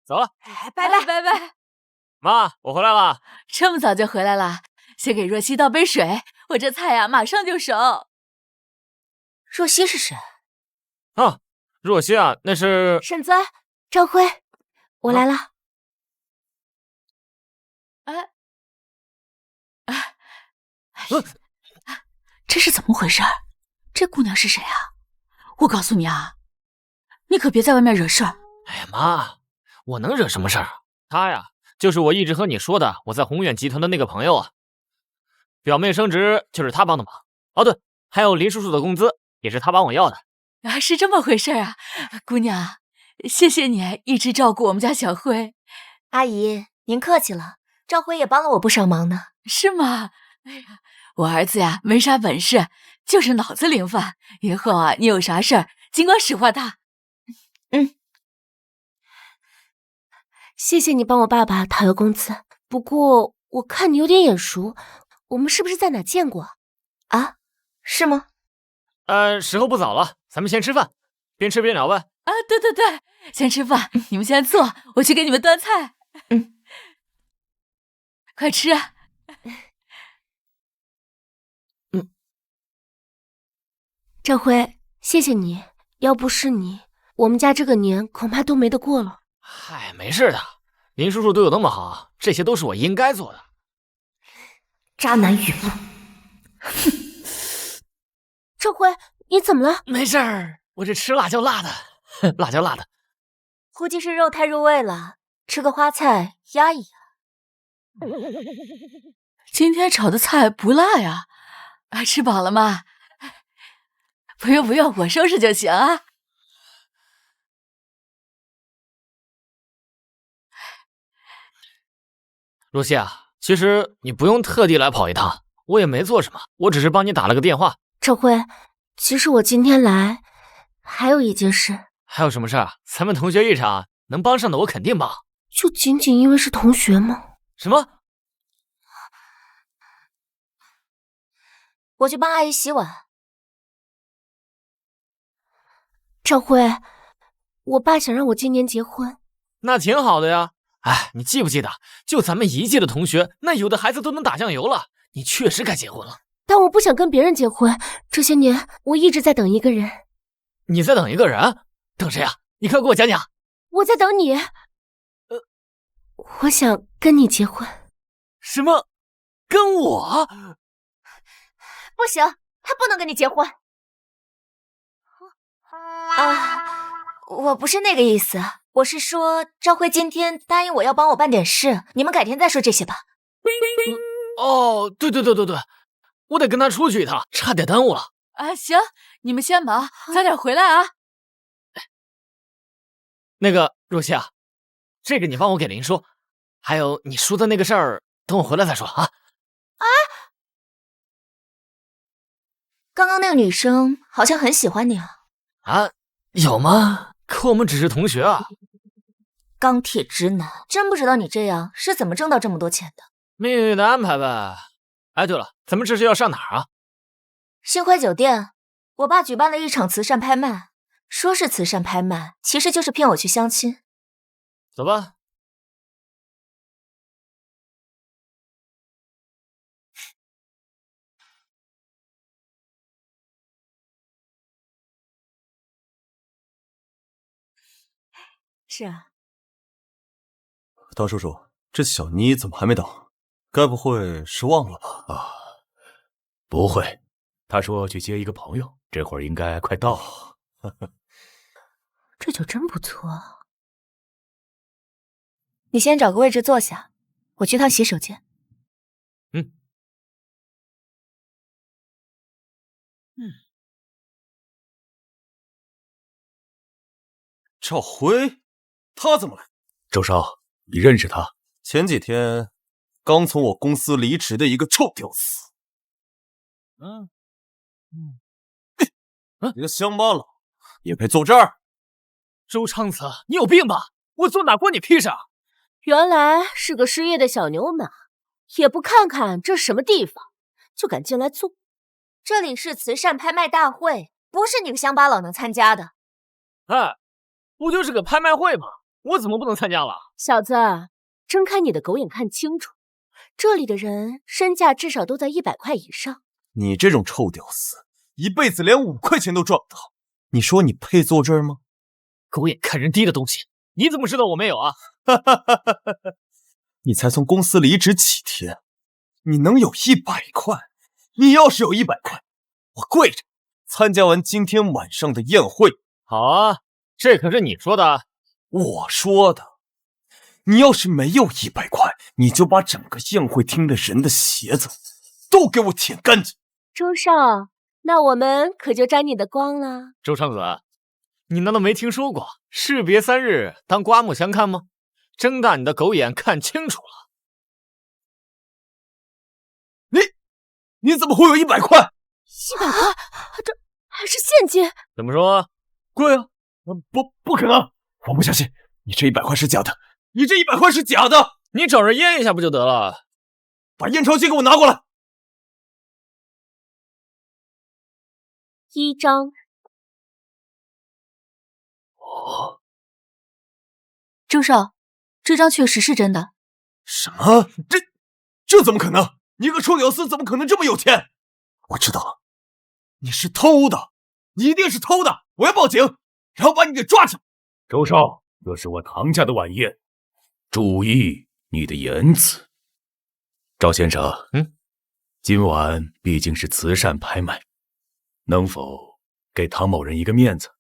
走了。哎，拜拜拜拜。媽，我回來了。這麼早就回來了？先給若曦倒杯水，我這菜呀馬上就熟。若曦是誰？啊，若曦啊，那是嬸子，趙輝，我來了。這是怎麼回事？這姑娘是誰啊？我告訴你啊，你可別在外面惹事兒。哎呀媽，我能惹什麼事兒？她呀，就是我一直和你說的我在宏遠集團的那個朋友啊。表妹升職就是他幫的忙。哦對，還有林叔叔的工資也是他幫我要的。啊，是這麼回事啊，姑娘，謝謝你一直照顧我們家小輝。阿姨，您客氣了，趙輝也幫了我不少忙呢。是嗎？哎呀，我兒子呀沒啥本事，就是腦子灵泛。以後啊，你有啥事儿盡管使喚他。謝謝你幫我爸爸討要工資，不過我看你有點眼熟，我們是不是在哪見過啊？是嗎？時候不早了，咱們先吃飯，邊吃邊聊呗。啊，对，先吃飯，你們先坐，我去給你們端菜。快吃。趙輝，謝謝你，要不是你，我們家這個年恐怕都沒得過了。嗨，沒事的，林叔叔對我那麼好，這些都是我應該做的。渣男語錄。趙輝，你怎麼了？沒事兒，我這吃辣椒辣的，辣椒辣的。估計是肉太入味了，吃個花菜壓一壓。今天炒的菜不辣呀，吃飽了吗？不用，我收拾就行啊。露西啊，其實你不用特地來跑一趟，我也沒做什麼，我只是幫你打了個電話。趙輝，其實我今天來還有一件事。還有什麼事啊？咱們同學一場，能幫上的我肯定幫。就僅僅因為是同學嗎？什麼？我去幫阿姨洗碗。趙輝，我爸想讓我今年結婚。那挺好的呀。哎，你記不記得，就咱们一屆的同學，那有的孩子都能打醬油了。你確實該結婚了。但我不想跟別人結婚，這些年我一直在等一個人。你在等一個人？等誰啊？你快給我講講。我在等你。我想跟你結婚。什麼？跟我？不行，他不能跟你結婚。我不是那個意思，我是說趙輝今天答應我要幫我辦點事，你們改天再說這些吧。哦，對，我得跟他出去一趟，差點耽誤了。啊，行，你們先忙，早點回來啊。那個若曦啊，這個你幫我給林說，還有你說的那個事兒，等我回來再說啊。剛剛那個女生好像很喜歡你啊。啊，有嗎？可我們只是同學啊。鋼鐵直男，真不知道你這樣是怎麼掙到這麼多錢的。命運的安排唄。哎，對了，咱們這是要上哪兒啊？星輝酒店，我爸舉辦了一場慈善拍賣，說是慈善拍賣，其實就是騙我去相親。走吧。是啊。刀叔叔，這小妮怎麼還沒到？該不會是忘了吧？啊，不會，他說去接一個朋友，這會兒應該快到了。這酒真不錯。你先找個位置坐下，我去趟洗手間。趙輝，他怎麼來？周少，你認識他？前幾天剛從我公司離職的一個臭屌絲。你個鄉巴佬也配坐這兒？周昌子，你有病吧？我坐哪關你屁事啊？原來是個失業的小牛馬，也不看看這是什麼地方，就敢進來坐。這裡是慈善拍賣大會，不是你個鄉巴佬能參加的。哎，不就是個拍賣會嗎？我怎麼不能參加了？小子，睜開你的狗眼看清楚，這裡的人身價至少都在100塊以上。你這種臭屌絲，一輩子連5塊錢都賺不到。你說你配坐這兒嗎？狗眼看人低的東西，你怎麼知道我沒有啊？你才從公司離職幾天，你能有100塊？你要是有100塊，我跪着參加完今天晚上的宴會。好啊，這可是你說的。我說的。你要是沒有100塊，你就把整個宴會廳的人的鞋子都給我舔乾淨！周少，那我們可就沾你的光了。周长子，你难道没听说过士別3日，當刮目相看嗎？睜大你的狗眼，看清楚了！你怎麼會有100塊？100塊，這還是現金？怎麼說？貴啊！不可能！我不相信，你這100塊是假的！你這100塊是假的！你找人驗一下不就得了？把驗鈔機給我拿過來。1張。哦，周少，這張確實是真的。什麼？這怎麼可能？你個臭屌絲怎麼可能這麼有錢？我知道了，你是偷的，你一定是偷的！我要報警，然後把你給抓起來。周少，這是我唐家的晚宴，注意你的言辭。趙先生，今晚畢竟是慈善拍賣，能否給唐某人一個面子？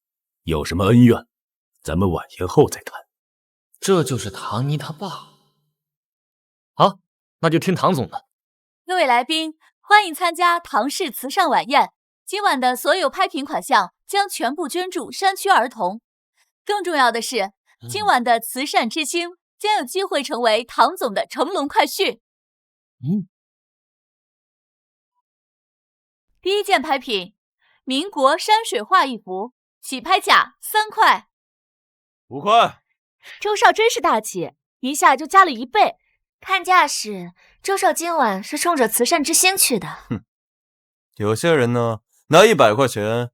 有什麼恩怨，咱們晚宴後再談。這就是唐妮他爸。好，那就聽唐总的。各位來賓，歡迎參加唐氏慈善晚宴。今晚的所有拍品款項將全部捐助山區兒童。更重要的是，今晚的慈善之星將有機會成為唐總的乘龍快婿。第一件拍品，民國山水畫一幅，起拍價3塊。5塊。周少真是大氣，一下就加了1倍。看架勢，周少今晚是衝着慈善之星去的。有些人呢，拿100塊錢也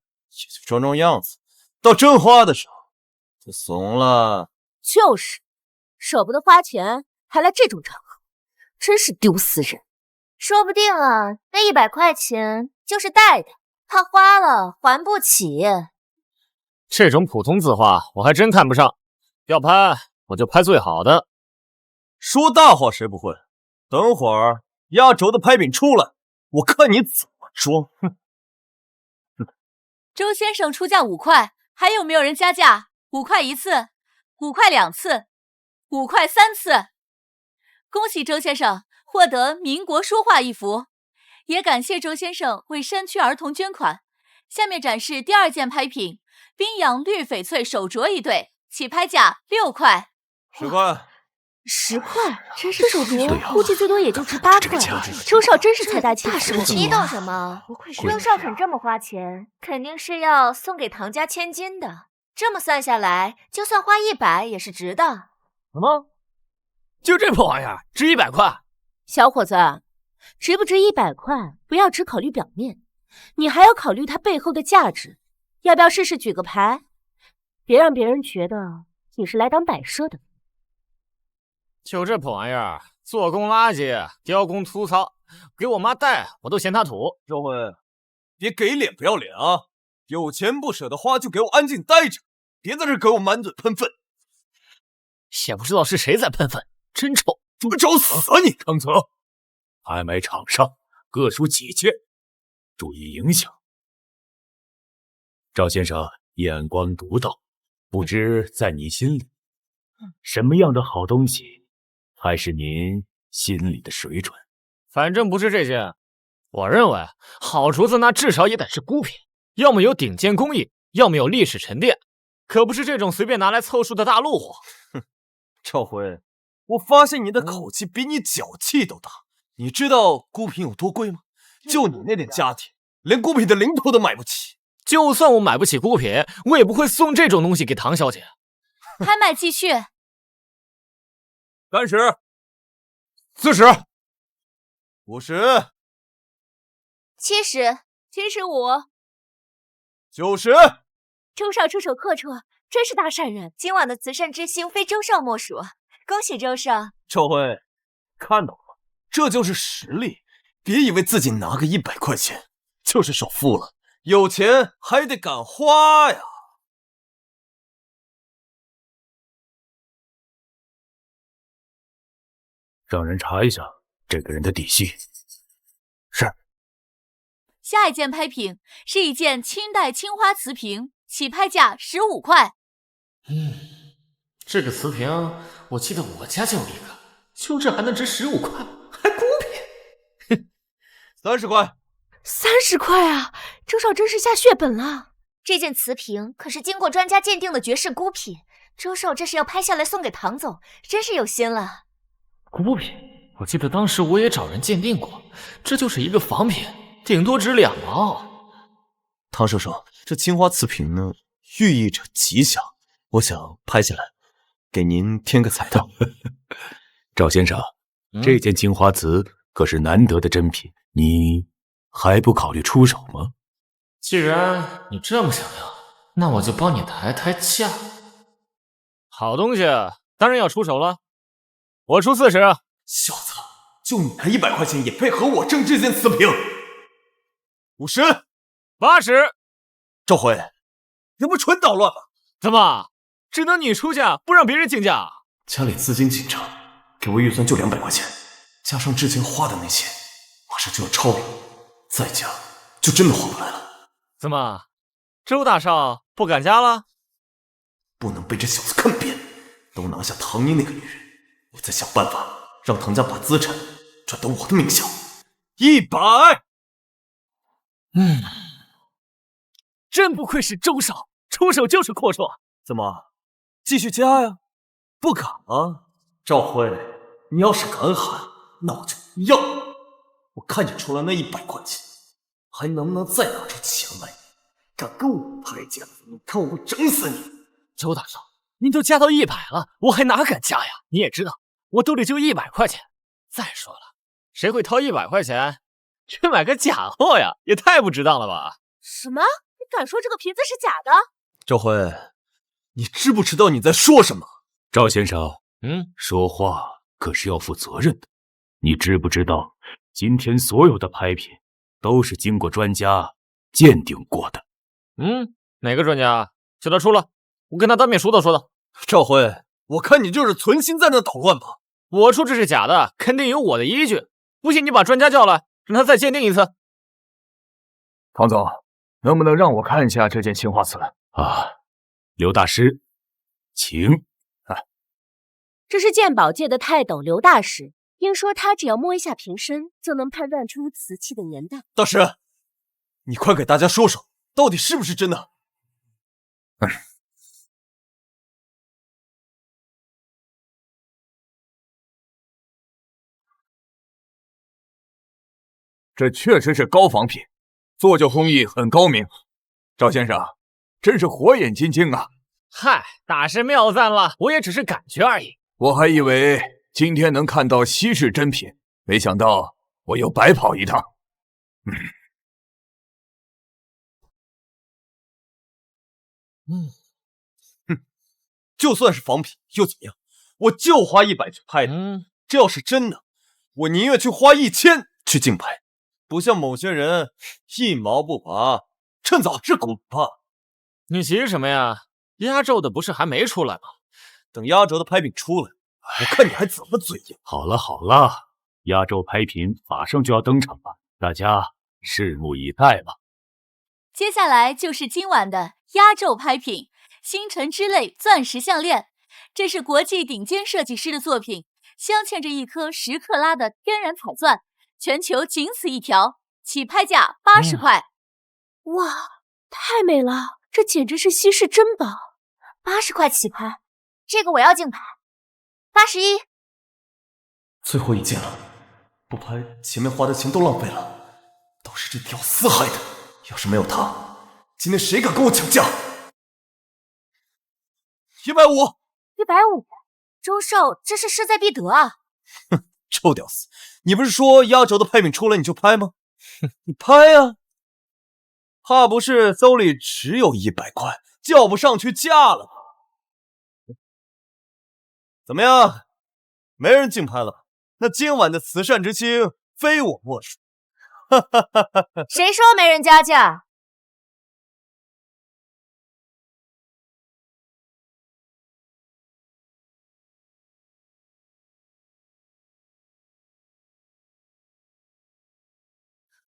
就裝裝樣子，到真花的時候就慫了。就是，捨不得花錢，還來這種場合，真是丟死人。說不定啊，那100塊錢就是貸的，他花了還不起。這種普通字畫我還真看不上，要拍我就拍最好的。說大話誰不會？等會兒壓軸的拍品出來，我看你怎麼裝。周先生出價5塊，還有沒有人加價？5塊1次，5塊2次，5塊3次。恭喜周先生獲得民國書畫一幅，也感謝周先生為山區兒童捐款。下面展示第二件拍品，賓陽綠翡翠手鐲一對，起拍價6塊。10塊。10塊，真是手鐲，估計最多也就值8塊。周少真是財大氣粗。你懂什麼？周少肯這麼花錢，肯定是要送給唐家千金的。這麼算下來，就算花100也是值的。什麼？就這破玩意兒，值100塊？小伙子，值不值100塊，不要只考慮表面，你還要考慮它背後的價值。要不要試試舉個牌？別讓別人覺得你是來當擺設的。就這破玩意兒，做工垃圾，雕工粗糙，給我媽戴我都嫌它土。周慧，別給臉不要臉啊！有錢不捨得花就給我安靜待着，別在這給我滿嘴噴糞。也不知道是誰在噴糞，真臭！找死啊你！康澤，拍賣場上各抒己見，注意影響。趙先生眼光獨到，不知在你心裡，什麼樣的好東西還是您心裡的水準？反正不是這件。我認為好鐲子那至少也得是孤品，要麼有頂尖工藝，要麼有歷史沉澱，可不是這種隨便拿來湊數的大路貨。哼，趙輝，我發現你的口氣比你腳氣都大。你知道孤品有多貴嗎？就你那點家庭，連孤品的零頭都買不起。就算我買不起孤品，我也不會送這種東西給唐小姐。拍賣繼續。30、40、50、70、75、90。周少出手阔绰，真是大善人。今晚的慈善之星非周少莫屬，恭喜周少。赵輝，看到了吗？這就是實力，別以為自己拿個100塊錢就是首富了，有錢還得敢花呀。讓人查一下這個人的底細。是。下一件拍品是一件清代青花瓷瓶，起拍價15塊。這個瓷瓶我記得我家就有一個，就這還能值15塊，還孤品。30塊。30塊啊！周少真是下血本了。这件瓷瓶可是经过专家鉴定的绝世孤品，周少这是要拍下来送给唐总，真是有心了。孤品？我记得当时我也找人鉴定过，这就是一个仿品，顶多值2毛。唐叔叔，这青花瓷瓶呢，寓意着吉祥，我想拍下来，给您添个彩头。赵先生，这件青花瓷可是难得的珍品，你还不考虑出手吗？既然你这么想要，那我就帮你抬抬价。好东西当然要出手了，我出40。小子，就你那100块钱也配和我争这件瓷瓶？50、80。赵辉，你不纯捣乱吗？怎么，只能你出价，不让别人竞价？家里资金紧张，给我预算就200块钱，加上之前花的那些，马上就要超了，再加就真的划不来了。怎么，周大少不敢加了？不能被这小子看扁，都拿下唐宁那个女人，我再想办法让唐家把资产转到我的名下。100。真不愧是周少，出手就是阔绰。怎么，继续加呀？不敢啊？赵辉，你要是敢喊，那我就要。我看你除了那100块钱，还能不能再拿出钱来？敢跟我拍价，你看我不整死你！周大少，您都加到100了，我还哪敢加呀？你也知道，我兜里就100块钱。再说了，谁会掏100块钱去买个假货呀？也太不值当了吧！什么？你敢说这个瓶子是假的？赵辉，你知不知道你在说什么？赵先生，说话可是要负责任的。你知不知道，今天所有的拍品都是经过专家鉴定过的？哪个专家？叫他出来，我跟他当面说道说道。赵辉，我看你就是存心在那捣乱吧。我说这是假的，肯定有我的依据。不信你把专家叫来，让他再鉴定一次。唐总，能不能让我看一下这件青花瓷啊？刘大师，请。这是鉴宝界的泰斗刘大师，听说他只要摸一下瓶身，就能判断出瓷器的年代。大师，你快给大家说说，到底是不是真的？这确实是高仿品，做旧工艺很高明。赵先生，真是火眼金睛啊！嗨，大师妙赞了，我也只是感觉而已。我还以为今天能看到稀世珍品，没想到我又白跑一趟。就算是仿品又怎么样？我就花100去拍的。这要是真的，我宁愿去花1000去竞拍。不像某些人1毛不拔，趁早是恐怕。你急什么呀？压轴的不是还没出来吗？等压轴的拍品出来，我看你还怎么嘴硬。好了好了，压轴拍品马上就要登场了，大家拭目以待吧。接下来就是今晚的压轴拍品——星辰之泪钻石项链。这是国际顶尖设计师的作品，镶嵌着1颗10克拉的天然彩钻，全球仅此一条，起拍價80塊。哇，太美了，这簡直是稀世珍宝。80塊起拍，這個我要競拍。81。最後一件了，不拍前面花的錢都浪費了，都是這屌絲害的。要是沒有他，今天誰敢跟我搶價？150。150，周少這是勢在必得啊！哼，臭屌絲，你不是說壓軸的拍品出來你就拍嗎？你拍啊！怕不是兜裡只有100塊，叫不上去價了吧？怎麼樣？沒人競拍了，那今晚的慈善之星非我莫屬。誰說沒人加價？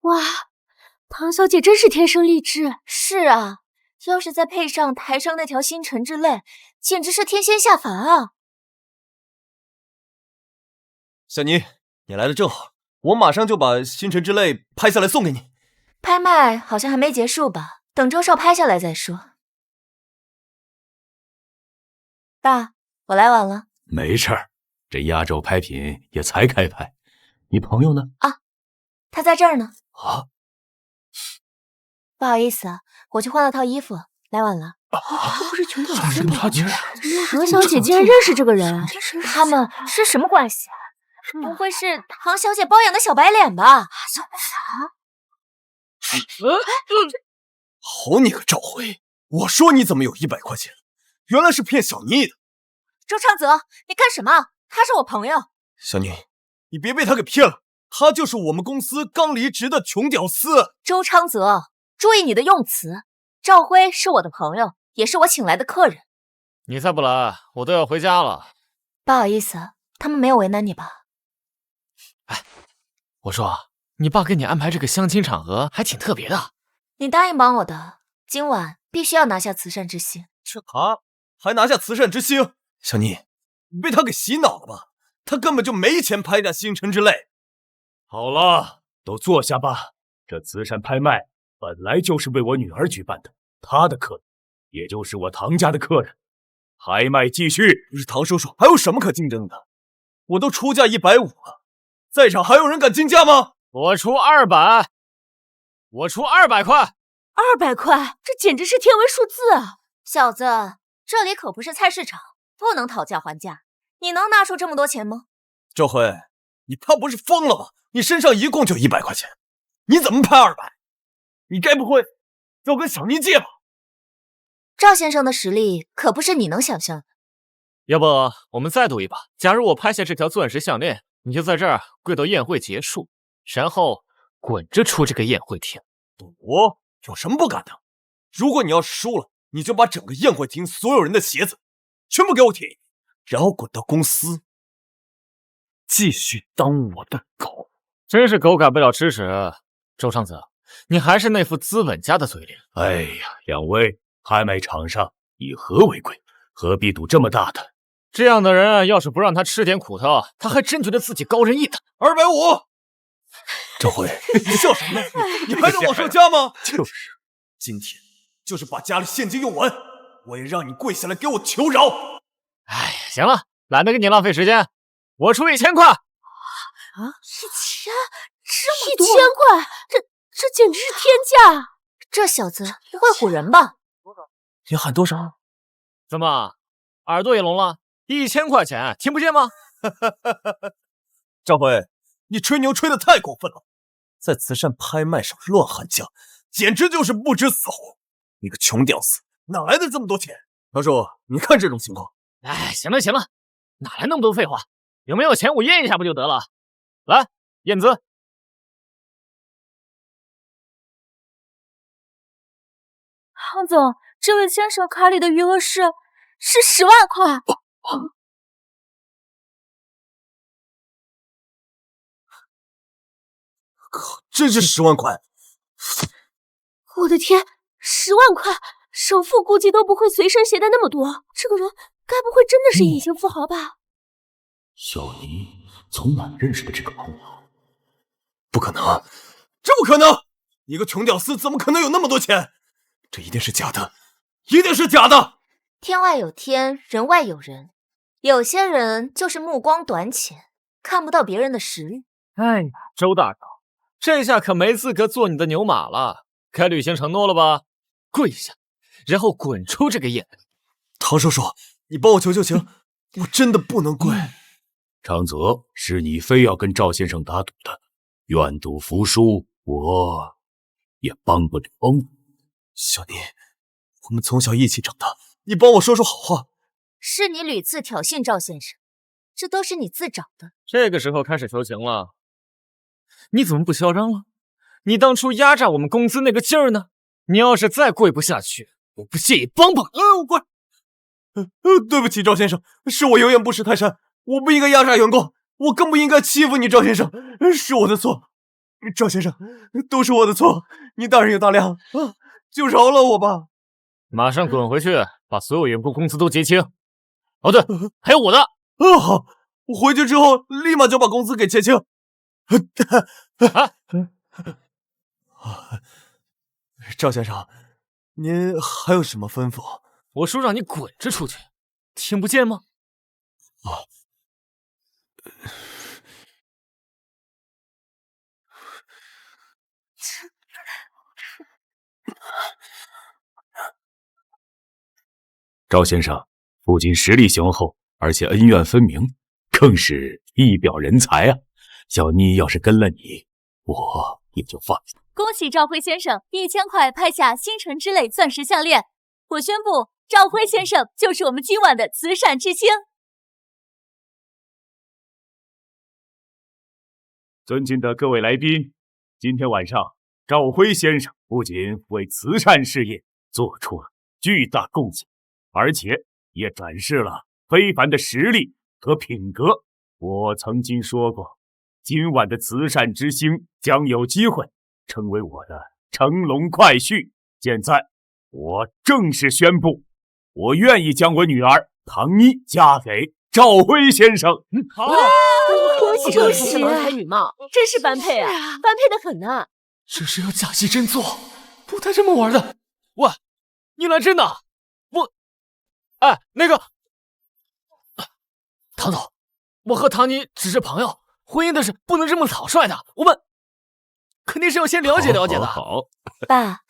哇，唐小姐真是天生麗質。是啊，要是再配上台上那條星辰之淚，簡直是天仙下凡啊！小妮，你來的正好，我馬上就把《星辰之淚》拍下來送給你。拍賣好像還沒結束吧？等周少拍下來再說。爸，我來晚了。没事儿，这压轴拍品也才开拍。你朋友呢？啊，他在这兒呢。啊，不好意思啊，我去换了套衣服，来晚了。不是琼老师他竟然何小姐竟然认识这个人，他们是什么关系？不会是唐小姐包养的小白脸吧？小白好你个赵辉！我说你怎么有100块钱，原来是骗小妮的。周昌泽，你干什么？他是我朋友。小妮，你別被他給騙了，他就是我們公司剛離職的窮屌絲。周昌澤，注意你的用詞。趙輝是我的朋友，也是我請來的客人。你再不來，我都要回家了。不好意思，他們沒有為難你吧？哎，我說，你爸給你安排這個相親場合還挺特別的。你答應幫我的，今晚必須要拿下慈善之星。這他還拿下慈善之星？小妮，你被他給洗腦了吧？他根本就沒錢拍那星辰之淚。好了，都坐下吧。這慈善拍賣本來就是為我女兒舉辦的，她的客人，也就是我唐家的客人。拍賣繼續。不是唐叔叔，還有什麼可競爭的？我都出價150了，在場還有人敢競價嗎？我出200，我出200塊。200塊，這簡直是天文數字啊！小子，這裡可不是菜市場，不能討價還價。你能拿出這麼多錢嗎？趙輝，你怕不是瘋了吧？你身上一共就100塊錢，你怎麼拍200？你該不會要跟小妮借吧？趙先生的實力可不是你能想象的。要不我們再賭一把？假如我拍下這條鑽石項鏈，你就在這兒跪到宴會結束，然後滾着出這個宴會廳。賭？有什麼不敢的？如果你要是輸了，你就把整個宴會廳所有人的鞋子全部給我舔，然後滾到公司，繼續當我的狗。真是狗改不了吃屎。周昌澤，你還是那副資本家的嘴臉。哎呀，兩位，拍賣場上以和為貴，何必賭這麼大的？這樣的人要是不讓他吃點苦頭，他還真覺得自己高人一等。250。趙輝，你笑什麼呢？你還能往上加嗎？就是，今天就是把家裡現金用完，我也讓你跪下來給我求饒。哎，行了，懶得跟你浪費時間，我出1000塊。啊，1000，這麼多！1000塊，這簡直是天價！這小子不會唬人吧？你喊多少？怎麼，耳朵也聾了？1000塊錢，聽不見嗎？趙輝，你吹牛吹得太過分了，在慈善拍賣上亂喊價，簡直就是不知死活！你個窮屌絲，哪來的這麼多錢？唐叔，你看這種情況。哎，行了行了，哪來那麼多廢話？有沒有錢我驗一下不就得了？來，驗資。唐總，這位先生卡裡的餘額是10萬塊。靠，這是10萬塊！我的天，10萬塊，首富估計都不會隨身攜帶那麼多。這個人該不會真的是隱形富豪吧？小妮從哪認識的這個朋友？不可能，這不可能！一個窮屌絲怎麼可能有那麼多錢？這一定是假的，一定是假的！天外有天，人外有人，有些人就是目光短淺，看不到別人的實力。哎呀，周大哥，這下可沒資格做你的牛馬了，該履行承諾了吧？跪下，然後滾出這個宴會。唐叔叔，你幫我求求情，我真的不能跪。昌澤，是你非要跟趙先生打賭的，願賭服輸，我也幫不了你。小妮，我們從小一起長大，你幫我說說好話。是你屢次挑釁趙先生，這都是你自找的。這個時候開始求情了，你怎麼不囂張了？你當初壓榨我們工資那個勁兒呢？你要是再跪不下去，我不介意幫幫你。我跪。對不起，趙先生，是我有眼不識泰山，我不應該壓榨員工，我更不應該欺負你，趙先生，是我的錯。趙先生，都是我的錯，你大人有大量啊，就饒了我吧。馬上滾回去，把所有員工工資都結清。哦對，還有我的。好，我回去之後立馬就把工資給結清。赵先生，您还有什么吩咐？我说让你滚着出去，听不见吗？赵先生，不仅实力雄厚，而且恩怨分明，更是一表人才啊！小妮要是跟了你，我也就放心。恭喜赵辉先生1000塊拍下星辰之泪钻石项链，我宣布，赵辉先生就是我们今晚的慈善之星。尊敬的各位来宾，今天晚上赵辉先生不仅为慈善事业做出了巨大贡献，而且也展示了非凡的实力和品格。我曾经说过，今晚的慈善之星将有机会成为我的乘龙快婿。现在我正式宣布，我愿意将我女儿唐妮嫁给赵辉先生。好，恭喜恭喜！郎才女貌，真是般配啊，般配的很呢。这是要假戏真做，不带这么玩的。喂，你来真的？哎，那个唐总，我和唐妮只是朋友，婚姻的事不能这么草率的，我们肯定是要先了解了解的。好，爸，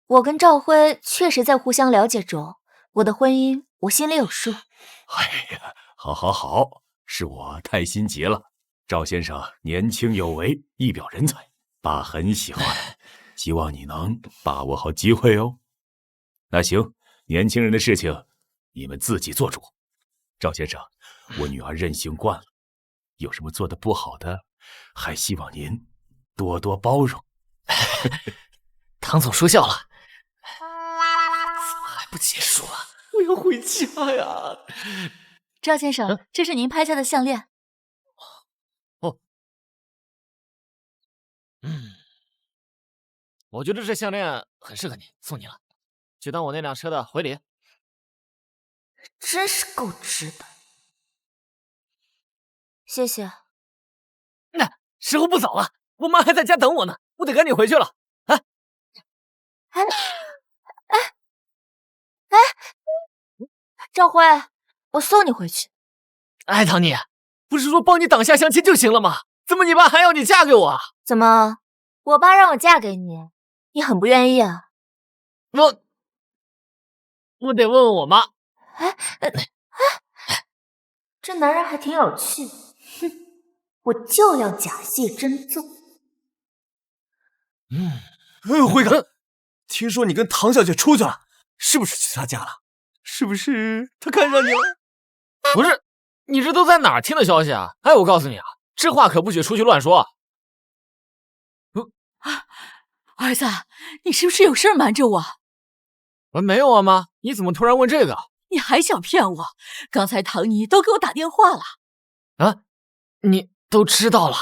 我跟赵辉确实在互相了解中，我的婚姻我心里有数。哎呀，好，是我太心急了。赵先生年轻有为，一表人才，爸很喜欢，希望你能把握好机会哦。那行，年轻人的事情你们自己做主。赵先生，我女儿任性惯了，有什么做得不好的，还希望您多多包容。唐总说笑了，怎么还不结束啊？我要回家呀！赵先生，这是您拍下的项链。我觉得这项链很适合你，送你了，就当我那辆车的回礼。真是够直白，谢谢。那时候不早了，我妈还在家等我呢，我得赶紧回去了。赵辉，我送你回去。哎，唐妮，不是说帮你挡下相亲就行了吗？怎么你爸还要你嫁给我啊？怎么，我爸让我嫁给你，你很不愿意啊？我得问問我媽。這男人還挺有趣，哼，我就要假戲真做。輝哥，聽說你跟唐小姐出去了，是不是去她家了？是不是她看上你了？不是，你這都在哪兒聽的消息啊？哎，我告訴你啊，這話可不許出去亂說。兒子，你是不是有事瞞着我？沒有啊，媽，你怎麼突然問這個？你還想騙我？剛才唐妮都給我打電話了。啊，你都知道了？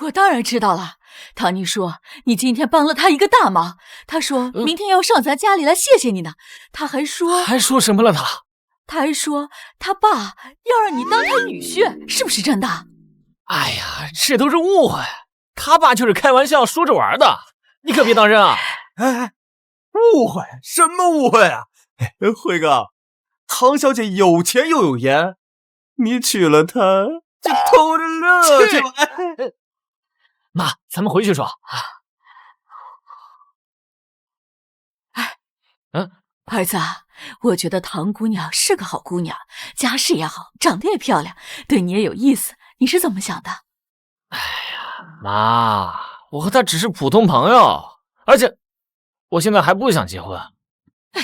我當然知道了。唐妮說你今天幫了她一個大忙，她說明天要上咱家裡來謝謝你呢。她還說什麼了她？她還說她爸要讓你當她女婿，是不是真的？哎呀，這都是誤會，他爸就是開玩笑說着玩的，你可別當真啊！哎，誤會？什麼誤會啊？輝哥，唐小姐有錢又有顏，你娶了她就偷着樂去吧。媽，咱們回去說。兒子，我覺得唐姑娘是個好姑娘，家世也好，長得也漂亮，對你也有意思，你是怎麼想的？哎呀，媽，我和她只是普通朋友，而且我現在還不想結婚。哎，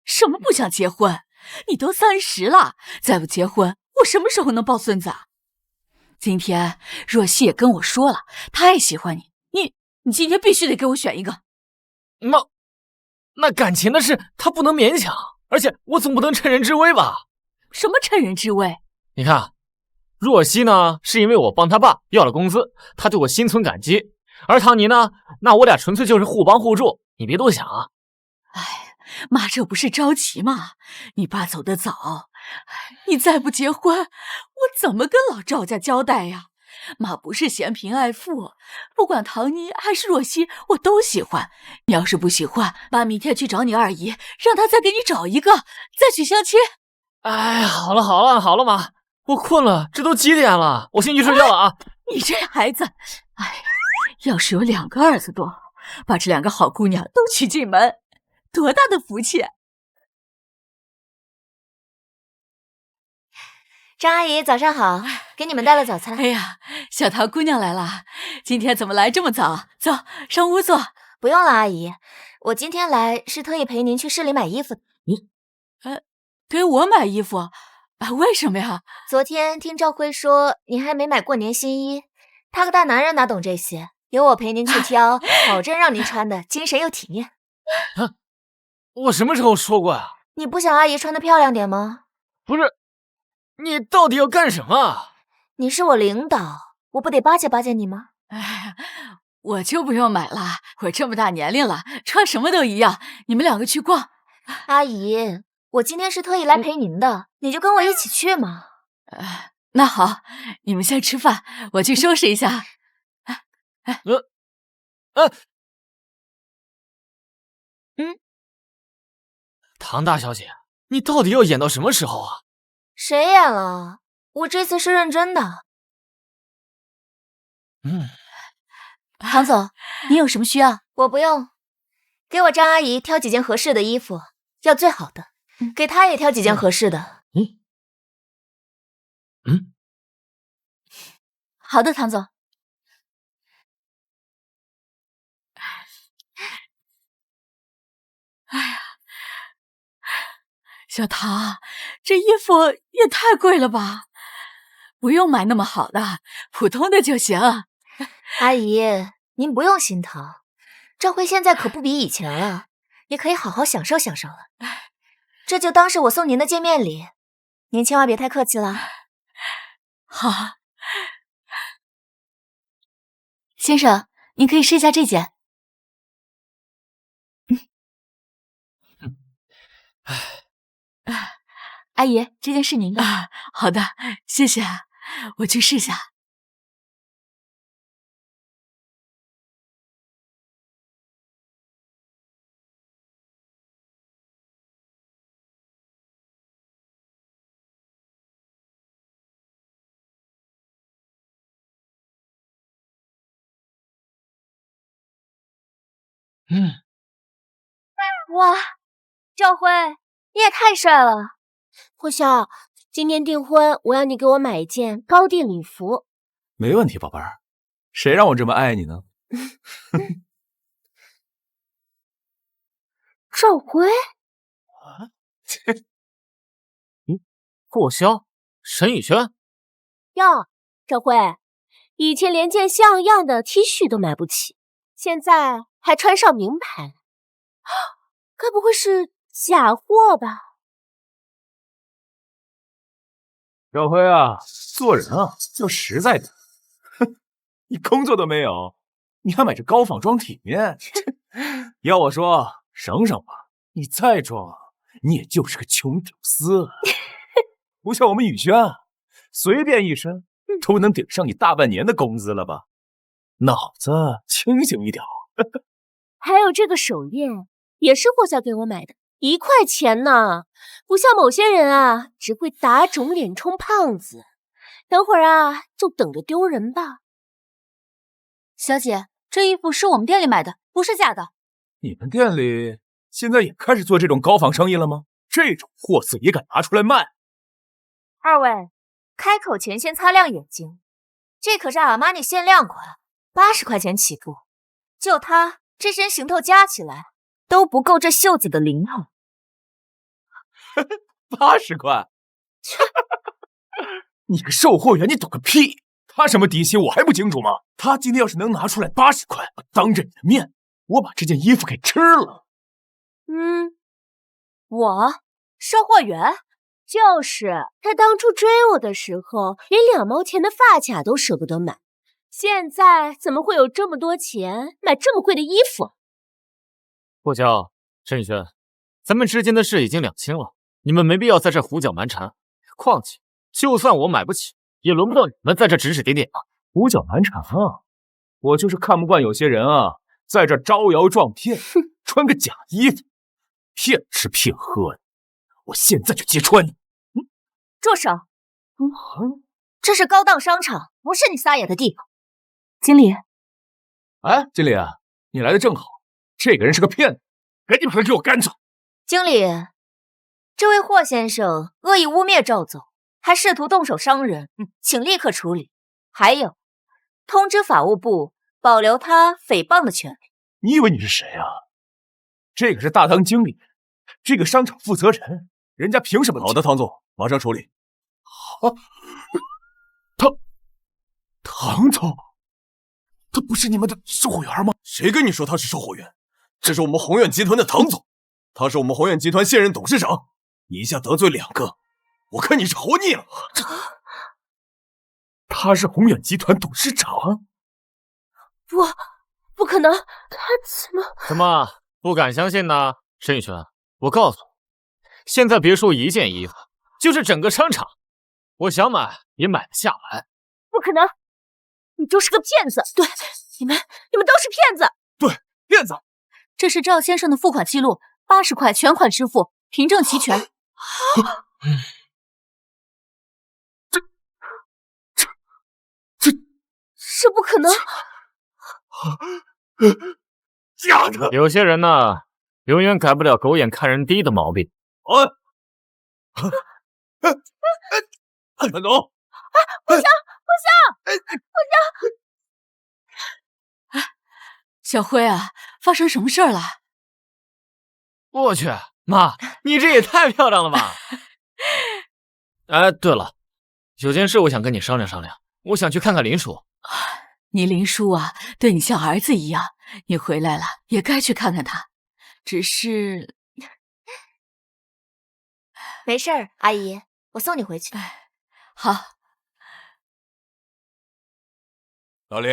什麼不想結婚？你都30了，再不結婚，我什麼時候能抱孫子啊？今天若曦也跟我說了，她也喜歡你，你今天必須得給我選一個。媽，那感情的事她不能勉強，而且我總不能趁人之危吧？什麼趁人之危？你看，若曦呢，是因為我幫她爸要了工資，她對我心存感激，而唐妮呢，那我倆純粹就是互幫互助，你別多想啊。哎，媽這不是着急嗎？你爸走得早，你再不結婚，我怎麼跟老趙家交代呀？媽不是嫌貧愛富，不管唐妮還是若曦，我都喜歡。你要是不喜歡，媽明天去找你二姨，讓她再給你找一个，再去相親。哎，好了，媽，我困了，這都幾點了？我先去睡覺了啊！你這孩子，哎，要是有2個兒子多好，把這2個好姑娘都娶進門，多大的福氣！張阿姨，早上好，給你們帶了早餐。哎呀，小桃姑娘來了，今天怎麼來這麼早？走，上屋坐。不用了，阿姨，我今天來是特意陪您去市裡買衣服的。給我買衣服？為什麼呀？昨天聽趙輝說您還沒買過年新衣，他個大男人哪懂這些？由我陪您去挑，保證讓您穿的精神又體面。啊，我什麼時候說過呀？你不想阿姨穿的漂亮點嗎？不是。你到底要幹什麼？你是我領導，我不得巴結巴結你嗎？哎，我就不用買了，我這麼大年齡了，穿什麼都一樣。你們2個去逛。阿姨，我今天是特意來陪您的，你就跟我一起去嘛。那好，你們先吃飯，我去收拾一下。唐大小姐，你到底要演到什麼時候啊？誰演了？我這次是認真的。唐總，你有什麼需要？我不用，給我張阿姨挑幾件合適的衣服，要最好的。給她也挑幾件合適的。好的，唐總。哎呀，小唐，這衣服也太貴了吧？不用買那麼好的，普通的就行。阿姨，您不用心疼，趙輝現在可不比以前了，也可以好好享受享受了。這就當是我送您的見面禮，您千萬別太客氣了。好，先生，您可以試一下這件。阿姨，這件是您的。好的，謝謝，我去試下。哇，趙輝，你也太帥了！霍笑，今天訂婚，我要你給我買一件高定禮服。沒問題，寶貝兒，誰讓我這麼愛你呢？趙輝？霍笑，沈宇軒？喲，趙輝，以前連件像樣的 T 恤都買不起，現在還穿上名牌，該不會是假貨吧？趙輝啊，做人啊要實在點。哼，你工作都沒有，你還買這高仿裝體面？要我說，省省吧，你再裝，你也就是個窮屌絲。不像我們宇軒，隨便一身都能頂上你大半年的工資了吧？腦子清醒一點。還有這個手鏈，也是霍笑給我買的，1塊錢呢。不像某些人啊，只會打腫臉充胖子。等會兒啊，就等着丟人吧。小姐，這衣服是我們店裡買的，不是假的。你們店裡現在也開始做這種高仿生意了嗎？這種貨色也敢拿出來賣？二位，開口前先擦亮眼睛，這可是阿瑪尼限量款，80塊錢起步，就它這身行頭加起來都不夠這袖子的零頭。80塊？你個售貨員，你懂個屁！他什麼底薪我還不清楚嗎？他今天要是能拿出來80塊，我當着你的面，我把這件衣服給吃了。我售貨員？就是他當初追我的時候，連2毛錢的髮卡都捨不得買，現在怎麼會有這麼多錢買這麼貴的衣服？霍笑，沈宇軒，咱們之間的事已經兩清了，你們沒必要在這胡攪蠻纏。況且，就算我買不起，也輪不到你們在這指指點點啊！胡搅蠻纏啊！我就是看不惯有些人啊，在这招摇撞骗，穿个假衣服，骗吃骗喝的。我现在就揭穿你！住手！这是高档商场，不是你撒野的地方。经理，哎，经理，你来的正好，这个人是个骗子，赶紧把他给我赶走！经理，这位霍先生恶意污蔑赵总，还試圖動手傷人，請立刻處理。還有，通知法務部保留他誹謗的權利。你以為你是誰啊？這個是大堂經理，這個商場負責人，人家憑什麼？好的，唐總，馬上處理。好，唐總，他不是你們的售貨員嗎？誰跟你說他是售貨員？這是我們宏遠集團的唐總，他是我們宏遠集團現任董事長。你一下得罪2個，我看你是活膩了。他是宏遠集團董事長？不可能，他怎麼不敢相信呢？沈宇軒，我告訴你，現在別說一件衣服，就是整個商場，我想買也買不下來。不可能，你就是個騙子！對，你們都是騙子！對，騙子！這是趙先生的付款記錄，80塊全款支付，憑證齊全。這不可能！假的！有些人呢，永遠改不了狗眼看人低的毛病。唐總，不行！小輝啊，發生什麼事兒了？我去，媽，你這也太漂亮了吧！哎，對了，有件事我想跟你商量商量，我想去看看林叔。你林叔啊，對你像兒子一樣，你回來了也該去看看他。只是，沒事兒，阿姨，我送你回去。好。老林，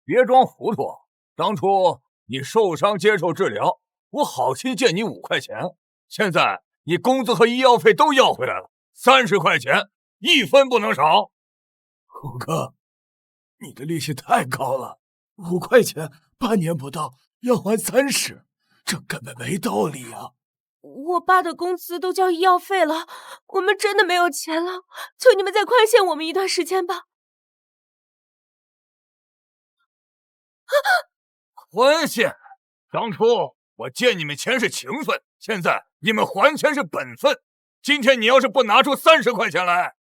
別裝糊塗。當初你受傷接受治療，我好心借你5塊錢，現在你工資和醫藥費都要回來了，30塊錢，1分不能少。虎哥，你的利息太高了，5塊錢半年不到要還30，這根本沒道理啊！我爸的工資都交醫藥費了，我們真的沒有錢了，求你們再寬限我們一段時間吧。寬限？當初我借你們錢是情分，現在你們還錢是本分。今天你要是不拿出30塊錢來，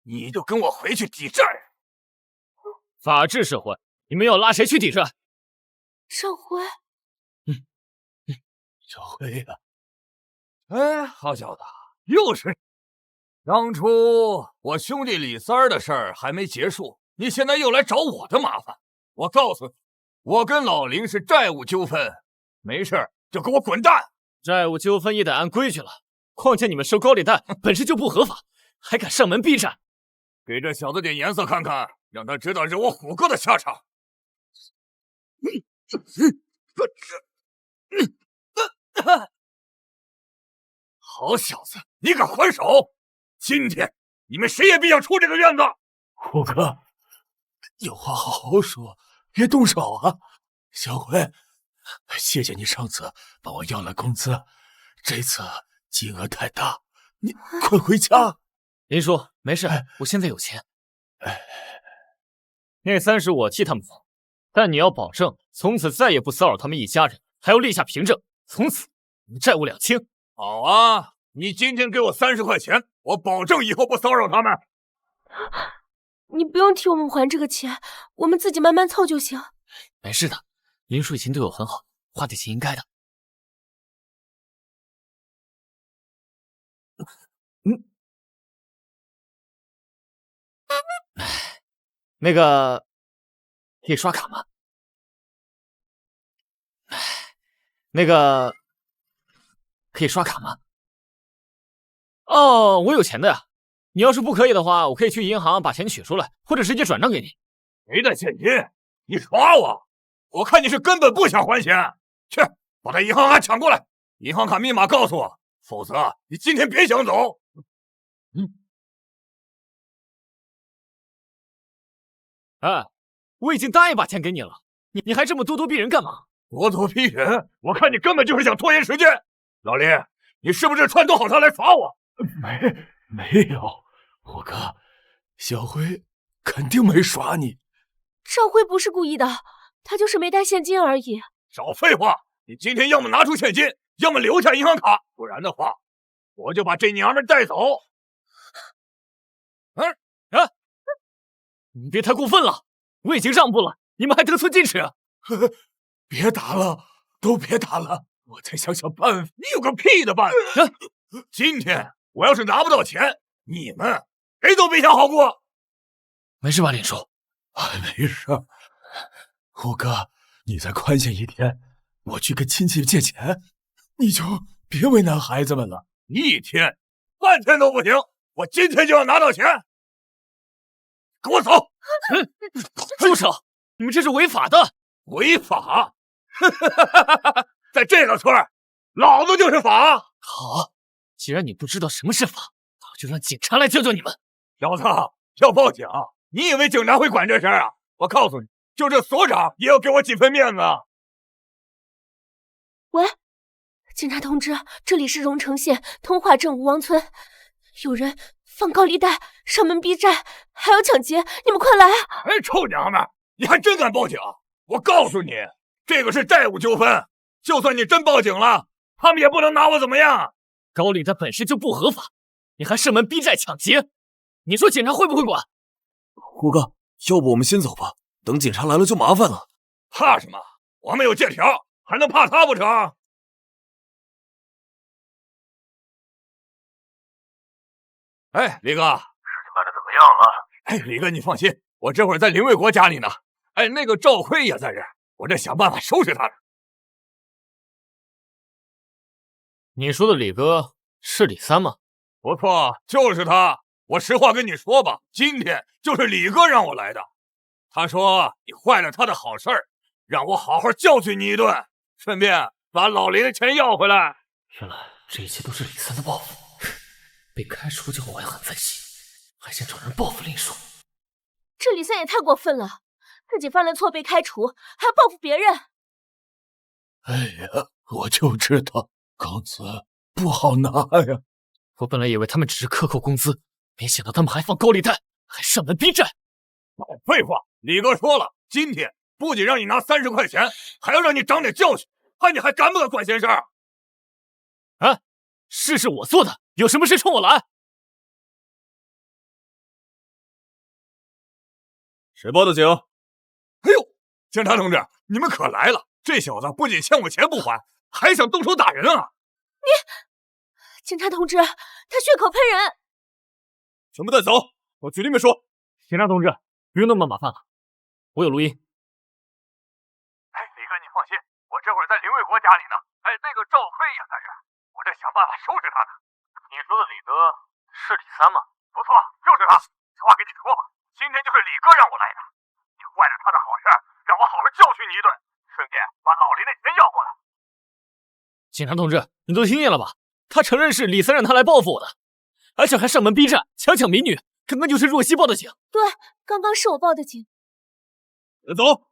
你就跟我回去抵債。法治社會，你們要拉誰去抵債？少輝，小輝呀，哎，好小子，又是你！當初我兄弟李三兒的事兒還沒結束，你現在又來找我的麻煩。我告訴你，我跟老林是債務糾紛，沒事就給我滾蛋！債務糾紛也得按規矩了，況且你們收高利貸本身就不合法，還敢上門逼債，給這小子點顏色看看，讓他知道是我虎哥的下場。好小子，你敢還手？今天你們誰也別想出這個院子！虎哥，有話好好說，別動手啊！小輝，謝謝你上次幫我要了工資，這次金額太大，你快回家。林叔，沒事，我現在有錢。那30我替他們付，但你要保證從此再也不騷擾他們一家人，還要立下憑證，從此你債務兩清。好啊，你今天給我30塊錢，我保證以後不騷擾他們。你不用替我們還這個錢，我們自己慢慢湊就行。沒事的，林叔以前對我很好，花點錢應該的。那個可以刷卡嗎？那個可以刷卡嗎？哦，我有錢的呀。你要是不可以的話，我可以去銀行把錢取出來，或者直接轉賬給你。沒帶現金，你耍我？我看你是根本不想還錢。去，把他銀行卡搶過來，銀行卡密碼告訴我，否則你今天別想走。哎，我已經答應把錢給你了，你還這麼咄咄逼人幹嘛？咄咄逼人？我看你根本就是想拖延時間。老林，你是不是串通好他來耍我？沒有，虎哥，小輝肯定沒耍你。趙輝不是故意的，他就是沒帶現金而已。少廢話！你今天要麼拿出現金，要麼留下銀行卡，不然的話，我就把這娘們帶走。你別太過分了，我已經讓步了，你們還得寸進尺。別打了，都別打了，我再想想辦法。你有個屁的辦法！今天我要是拿不到錢，你們誰都別想好過。沒事吧，林叔？沒事。虎哥，你再寬限一天，我去跟親戚借錢，你就別為難孩子們了。一天、半天都不行，我今天就要拿到錢。給我走！住手！你們這是違法的！違法？在這個村兒，老子就是法。好，既然你不知道什麼是法，那就讓警察來救救你們。小子，要報警？你以為警察會管這事兒啊？我告訴你，就這所長也要給我幾分面子。喂，警察同志，這裡是榮城縣通化鎮吳王村，有人放高利貸、上門逼債，還有搶劫，你們快來啊！哎，臭娘們，你還真敢報警？我告訴你，這個是債務糾紛，就算你真報警了，他們也不能拿我怎麼樣。高利貸本身就不合法，你還上門逼債搶劫，你說警察會不會管？虎哥，要不我們先走吧，等警察來了就麻煩了。怕什麼？我們有借條，還能怕他不成？哎，李哥，事情办得怎么樣了？哎，李哥，你放心，我這會兒在林衛國家裡呢。哎，那個趙輝也在這兒，我這想辦法收拾他呢。你說的李哥是李三嗎？不錯，就是他。我實話跟你說吧，今天就是李哥讓我來的。他說你壞了他的好事兒，讓我好好教訓你一頓，順便把老林的錢要回來。原來這一切都是李三的報復。被開除之後我還很憤氣，還想找人報復林叔。這李三也太過分了，自己犯了錯被開除，還要報復別人。哎呀，我就知道工資不好拿呀！我本來以為他們只是克扣工資，沒想到他們還放高利貸，還上門逼債。廢話，李哥說了，今天不僅讓你拿30塊錢，還要讓你長點教訓，看你還敢不敢管閒事兒？啊，事是我做的，有什麼事衝我來。誰報的警？哎呦，警察同志，你們可來了！這小子不僅欠我錢不還，還想動手打人啊！警察同志，他血口噴人！全部帶走，我局裡面說。警察同志，不用那麼麻煩了，我有錄音。哎，李哥，你放心，我這会兒在林衛國家裡呢。哎，那個趙輝也在這兒，我這想辦法收拾他呢。你說的李哥是李三吗？不錯，就是他。实話跟你說吧，今天就是李哥讓我来的。你壞了他的好事，讓我好好教訓你一頓，順便把老林的錢要過来。警察同志，你都聽見了吧？他承認是李三讓他來報復我的，而且還上門逼債、強搶民女。剛剛就是若曦報的警。對，剛剛是我報的警。走，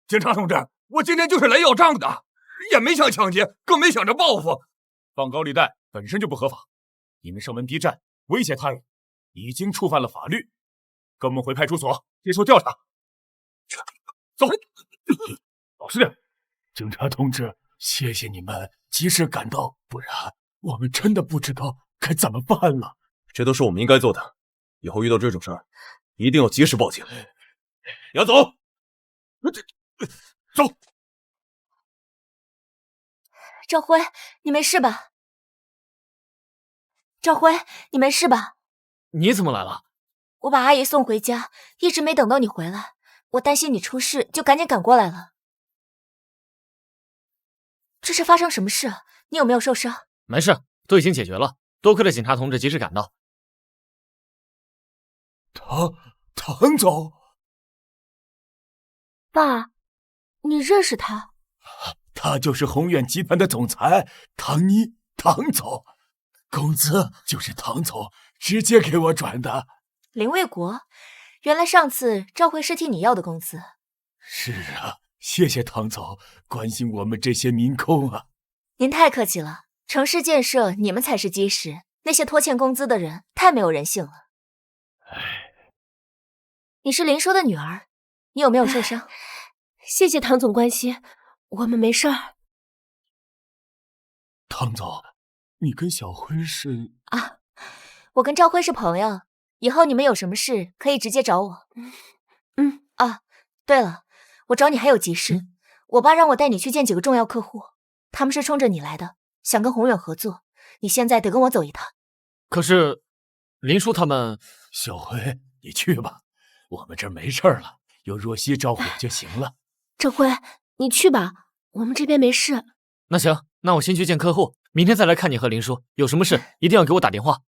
警察同志，我今天就是來要賬的，也沒想搶劫，更沒想着報復。放高利貸本身就不合法，你們上門逼債、威脅他人，已經觸犯了法律，跟我們回派出所接受調查。走，老實點。警察同志，謝謝你們及時趕到，不然我們真的不知道該怎麼辦了。這都是我們應該做的，以後遇到這種事兒，一定要及時報警。要走，走。趙輝，你沒事吧？趙輝，你沒事吧？你怎麼來了？我把阿姨送回家，一直沒等到你回來，我擔心你出事，就趕緊趕過來了。這是發生什麼事？你有沒有受傷？沒事，都已經解決了。多虧了警察同志及時趕到。唐總，爸，你認識他？他就是宏遠集團的總裁唐妮，唐總，工資就是唐總直接給我轉的。林衛國，原来上次趙輝是替你要的工资。是啊，謝謝唐总關心我们这些民工啊。您太客气了，城市建設你們才是基石，那些拖欠工資的人太沒有人性了。你是林叔的女兒，你有沒有受傷？謝謝唐總關心，我們沒事兒。唐總，你跟小輝是？啊，我跟趙輝是朋友，以後你們有什麼事可以直接找我。啊，對了，我找你還有急事，我爸讓我帶你去見幾個重要客戶，他們是衝着你來的，想跟宏遠合作，你現在得跟我走一趟。可是林叔他們……小輝，你去吧，我們這兒沒事了，有若曦照顧就行了。趙輝，你去吧，我們這邊沒事。那行，那我先去見客戶，明天再來看你和林叔，有什麼事一定要給我打電話。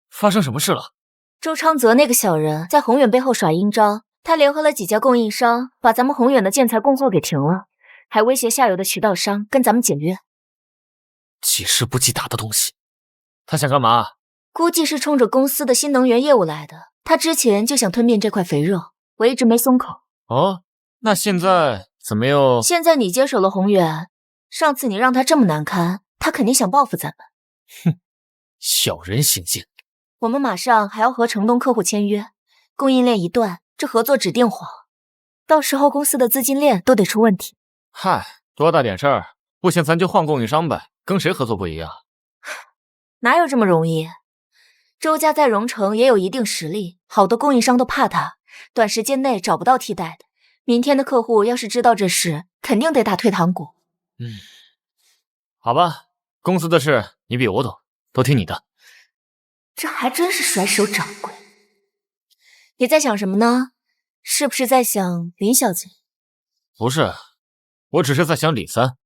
发生什麼事了？周昌澤那個小人在宏遠背後耍陰招，他聯合了幾家供應商，把咱們宏遠的建材供貨給停了，還威脅下游的渠道商跟咱們解約。記事不記打的東西，他想幹嘛？估計是衝着公司的新能源業務來的，他之前就想吞併這塊肥肉，我一直沒鬆口。哦，那現在怎麼又……現在你接手了宏遠，上次你讓他這麼難堪，他肯定想報復咱們。哼，小人行徑。我們馬上還要和城東客戶簽約，供應鏈一斷，這合作指定黃，到時候公司的資金鏈都得出問題。嗨，多大點事兒，不行咱就換供應商唄，跟誰合作不一樣？哪有這麼容易？周家在榮城也有一定實力，好多供應商都怕他，短時間內找不到替代的。明天的客戶要是知道這事，肯定得打退堂鼓。好吧，公司的事你比我懂，都聽你的。這還真是甩手掌櫃。你在想什麼呢？是不是在想林小姐？不是，我只是在想李三。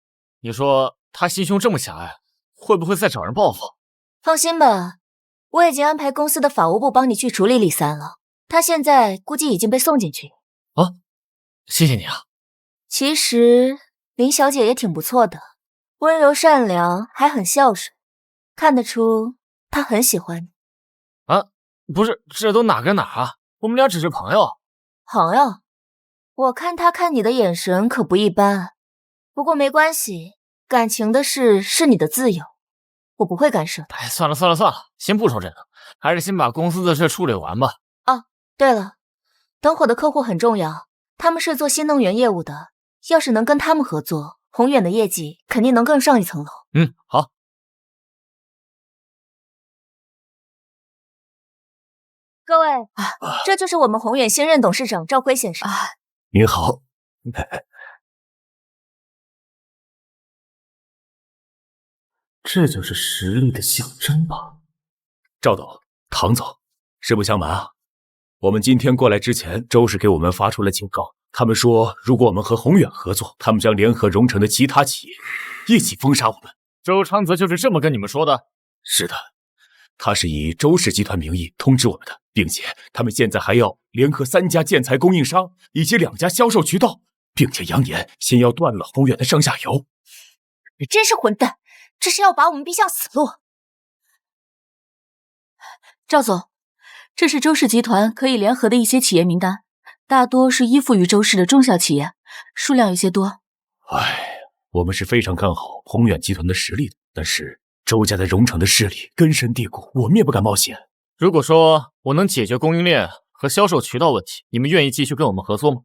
你說他心胸這麼狹隘，會不會再找人報復？放心吧，我已經安排公司的法務部幫你去處理李三了。他現在估計已經被送進去。啊，謝謝你啊。其實林小姐也挺不錯的，溫柔善良，還很孝順，看得出她很喜歡你。啊，不是，這都哪跟哪啊？我們倆只是朋友。朋友？我看他看你的眼神可不一般。不過沒關係，感情的事是你的自由，我不會干涉。哎，算了，先不說這個，還是先把公司的事處理完吧。哦，對了，等會的客戶很重要，他們是做新能源業務的，要是能跟他們合作，宏遠的業績肯定能更上一層樓。好。各位，這就是我們宏遠新任董事長趙輝先生。你好。這就是實力的象徵吧？趙董、唐總，實不相瞞啊，我們今天過來之前，周氏給我們發出了警告，他們說如果我們和宏遠合作，他們將聯合榮城的其他企業一起封殺我們。周昌澤就是這麼跟你們說的？是的。他是以周氏集團名義通知我們的，並且他們現在還要聯合3家建材供應商以及2家銷售渠道，並且揚言先要斷了宏遠的上下游。你真是混蛋，這是要把我們逼向死路。趙總，這是周氏集團可以聯合的一些企業名單，大多是依附於周氏的中小企業，數量有些多。我們是非常看好宏遠集团的實力的，但是周家在榮城的勢力根深蒂固，我們也不敢冒險。如果說我能解決供應鏈和銷售渠道問題，你們願意繼續跟我們合作嗎？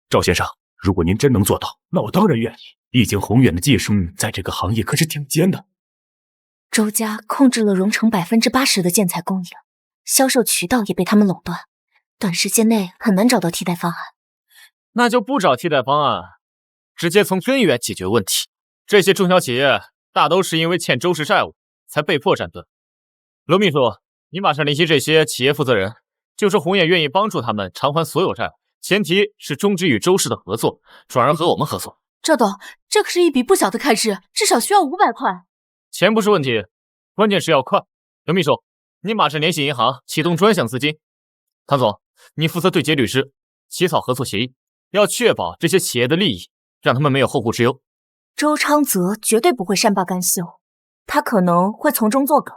趙先生，如果您真能做到，那我當然願意。畢竟宏遠的技術在這個行業可是頂尖的。周家控制了榮城80%的建材供應，銷售渠道也被他們壟斷，短時間內很難找到替代方案。那就不找替代方案，直接從根源解決問題。這些中小企業大都是因為欠周氏債務才被迫斬斷。羅秘書，你馬上聯繫這些企業負責人，就說宏遠願意幫助他們償還所有債務，前提是終止與周氏的合作，轉而和我們合作。趙董，這可是一筆不小的開支，至少需要500塊。錢不是問題，關鍵是要快。劉秘書，你馬上聯繫銀行啟動專項資金。唐總，你負責對接律師，起草合作協議，要確保這些企業的利益，讓他們沒有後顧之憂。周昌澤絕對不會善罷甘休，他可能會從中作梗。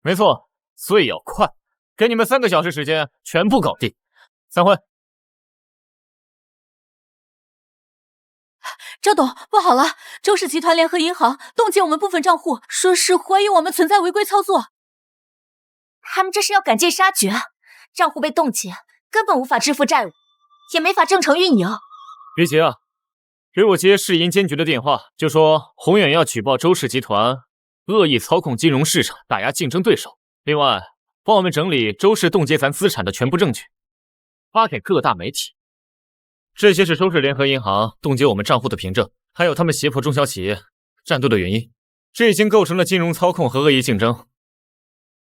没錯，所以要快，給你們3個小時時間，全部搞定。散會。趙董，不好了！周氏集团联合银行冻結我們部分賬戶，說是懷疑我們存在違規操作。他們這是要趕盡殺絕啊！賬戶被凍結，根本無法支付債務，也沒法正常運營。別急啊，給我接市銀監局的電話，就說宏遠要舉報周氏集團惡意操控金融市場，打壓競爭對手。另外，幫我們整理周氏凍結咱資產的全部證據，發給各大媒體。這些是周氏聯合銀行凍結我們賬戶的憑證，還有他們脅迫中小企業站隊的原因。這已經構成了金融操控和惡意競爭。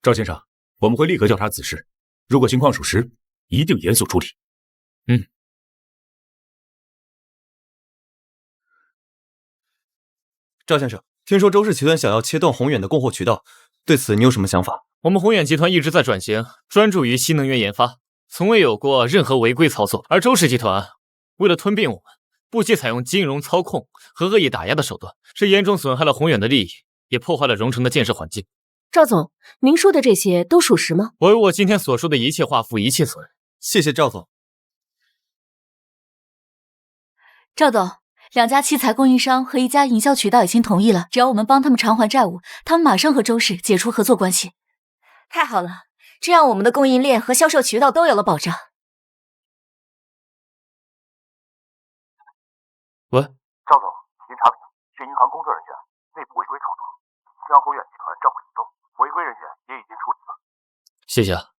趙先生，我們會立刻調查此事，如果情況屬實，一定嚴肅處理。趙先生，聽說周氏集團想要切斷宏遠的供貨渠道，對此你有什麼想法？我們宏遠集团一直在轉型，專注於新能源研發，從未有過任何違規操作。而周氏集團為了吞併我們，不惜採用金融操控和惡意打壓的手段，這嚴重損害了宏遠的利益，也破壞了榮成的建設環境。趙總，您說的這些都屬實嗎？我為我今天所說的一切話負一切責任。謝謝趙總。趙總，2家器材供應商和1家營銷渠道已經同意了，只要我們幫他們償還債務，他們馬上和周氏解除合作關係。太好了，這樣我們的供應鏈和銷售渠道都有了保障。喂，趙總，您查明是银行工作人员内部違規操作，将宏遠集團賬戶移動，違規人員也已經處理了。謝謝啊。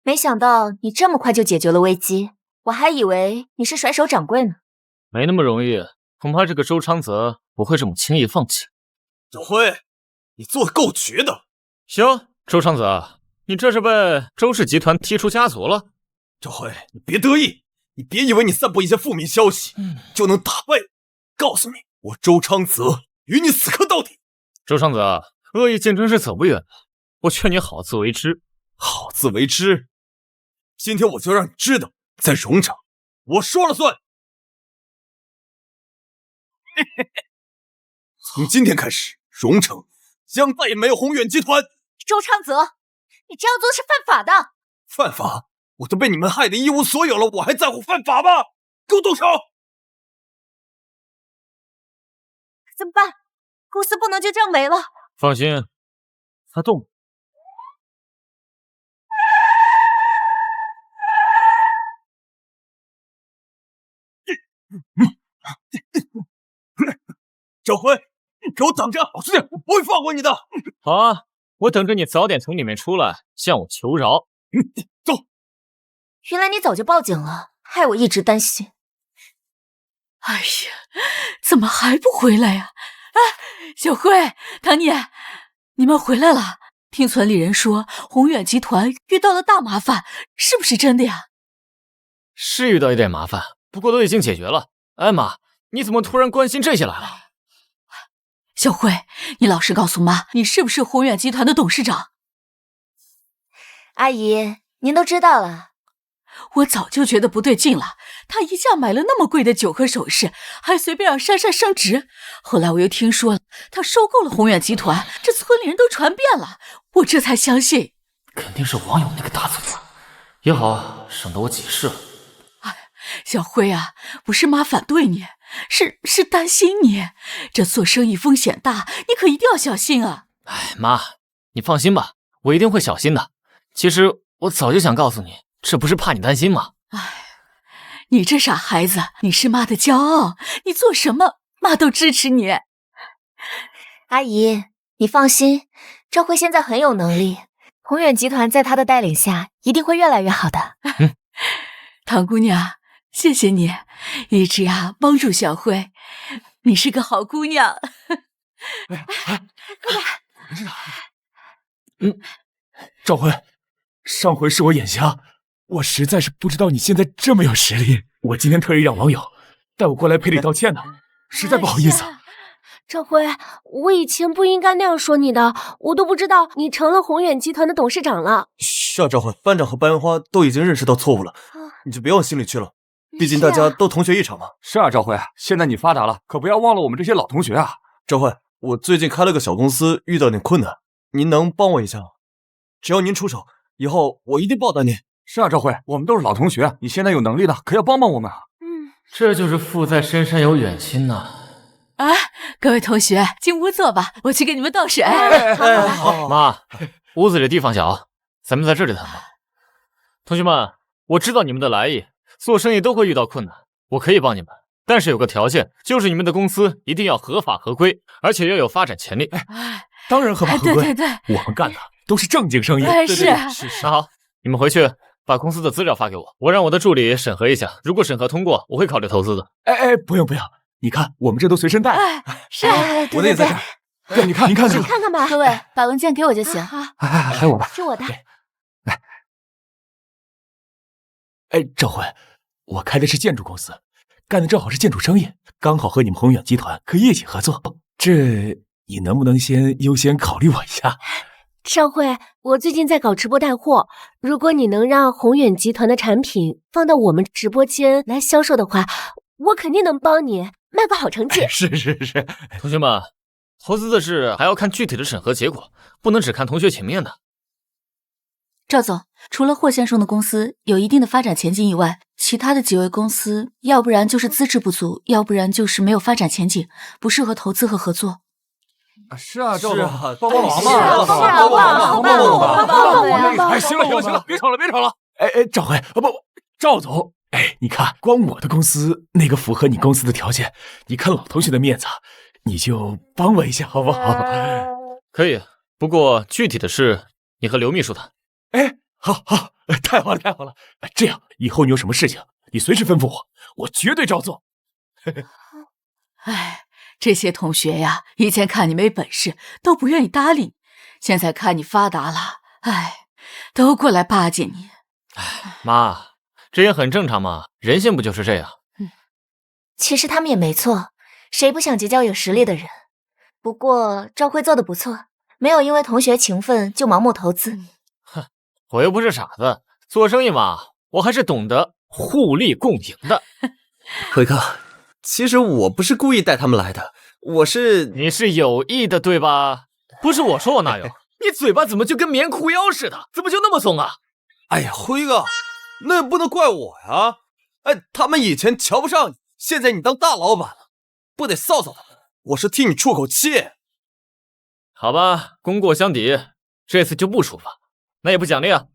沒想到你這麼快就解決了危機，我還以為你是甩手掌櫃呢。沒那麼容易，恐怕這個周昌澤不會這麼輕易放棄。小輝，你做的夠絕的。行，周昌澤，你這是被周氏集團踢出家族了？趙輝，你別得意，你別以為你散布一些負面消息，就能打敗我。告訴你，我周昌澤與你死磕到底。周昌澤，惡意競爭是走不遠的，我勸你好自為之。好自為之？今天我就讓你知道，在榮城，我說了算。從今天開始，榮城將再也沒有宏遠集團。周昌澤，你這樣做是犯法的。犯法？我都被你們害得一無所有了，我還在乎犯法嗎？給我動手！怎麼辦？公司不能就這樣沒了。放心，他動。小輝，給我等着！老實點，我不會放過你的。好啊，我等着你早點從裡面出來，向我求饒。走。原來你早就報警了，害我一直擔心。哎呀，怎麼還不回來呀？小輝、唐妮，你們回來了。聽村裡人說，宏遠集團遇到了大麻煩，是不是真的呀？是遇到一點麻煩，不過都已經解決了。哎媽，你怎麼突然關心這些來了？小輝，你老實告訴媽，你是不是宏遠集團的董事長？阿姨，您都知道了。我早就覺得不對勁了，他一下買了那麼貴的酒和首飾，還隨便讓珊珊升職。後來我又聽說了，他收購了宏遠集團，這村裡人都傳遍了，我這才相信。肯定是網友那個大嘴巴，也好，省得我解釋了。小輝啊，不是媽反對你，是擔心你。這做生意風險大，你可一定要小心啊！哎，媽，你放心吧，我一定會小心的。其實我早就想告訴你，這不是怕你擔心嗎？哎，你這傻孩子，你是媽的驕傲，你做什麼媽都支持你。阿姨，你放心，趙輝現在很有能力，宏遠集團在他的帶領下一定會越來越好的。唐姑娘，謝謝你一直幫助小輝，你是個好姑娘。快來，趙輝，上回是我眼瞎，我實在是不知道你現在這麼有實力。我今天特意讓網友帶我過來賠禮道歉呢，實在不好意思。趙輝，我以前不應該那樣說你的，我都不知道你成了宏遠集團的董事長了。是啊，趙輝，班長和白蓮花都已經認識到錯誤了，你就別往心裡去了。畢竟大家都同學一場嘛。是啊，赵輝，現在你發達了，可不要忘了我們這些老同學啊。趙輝，我最近開了個小公司，遇到點困難，您能幫我一下嗎？只要您出手，以後我一定報答您。是啊，趙輝，我們都是老同學，你現在有能力的，可要幫幫我們啊。这就是富在深山有远亲呐。各位同学，进屋坐吧，我去给你们倒水。好，妈，屋子里地方小，咱们在这里谈吧。同学们，我知道你们的来意，做生意都会遇到困难，我可以帮你们，但是有个条件，就是你们的公司一定要合法合规，而且要有发展潜力。当然合法合规，对，我们干的都是正经生意。是。那好，你们回去把公司的资料发给我，我让我的助理审核一下，如果审核通过，我会考虑投资的。不用，你看我们这都随身带。是，我的也在这儿。对，您看请看看吧。各位，把文件给我就行。还有我的，是我的。来。赵辉，我開的是建築公司，幹的正好是建築生意，剛好和你們宏遠集團可以一起合作。這你能不能先優先考慮我一下？少輝，我最近在搞直播帶貨，如果你能讓宏遠集團的產品放到我們直播間來銷售的話，我肯定能幫你賣個好成績。是。同學們，投資的事還要看具體的審核結果，不能只看同學情面的。趙總，除了霍先生的公司有一定的發展前景以外，其他的幾位公司，要不然就是資質不足，要不然就是沒有發展前景，不適合投資和合作。是啊，趙總，幫忙嘛！行了，別吵了。趙輝，趙總，你看，光我的公司那個符合你公司的條件，你看老同學的面子，你就幫我一下好不好？可以，不過具體的事你和劉秘書談。好，太好了。這樣以後你有什麼事情，你隨時吩咐我，我絕對照做。這些同學呀，以前看你沒本事，都不願意搭理你，現在看你發達了，都過來巴結你。媽，這也很正常嘛，人性不就是這樣？其實他們也沒錯，誰不想結交有實力的人？不過趙輝做得不錯，沒有因為同學情分就盲目投資。我又不是傻子，做生意嘛，我還是懂得互利共贏的。輝哥，其實我不是故意帶他們來的，你是有意的對吧？不是我說我哪有，你嘴巴怎麼就跟棉褲腰似的，怎麼就那麼鬆啊？哎呀，輝哥，那也不能怪我呀。他們以前瞧不上你，現在你當大老闆了，不得臊臊他們？我是替你出口氣。好吧，功過相抵，這次就不處罰。那也不獎勵啊？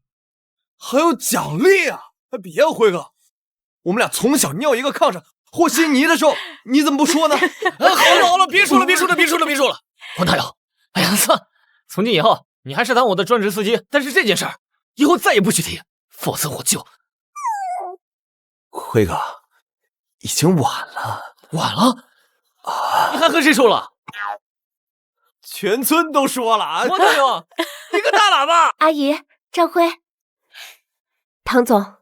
還有獎勵啊？別輝哥，我們倆從小尿一個炕上和稀泥的時候，你怎麼不說呢？好了，別說了，黃大友，哎呀，算了，從今以後你還是當我的專職司機，但是這件事兒以後再也不許提，否則我就……輝哥，已經晚了啊！你還和誰說了？全村都說了，黃大友，你個大喇叭！阿姨，趙輝，唐總，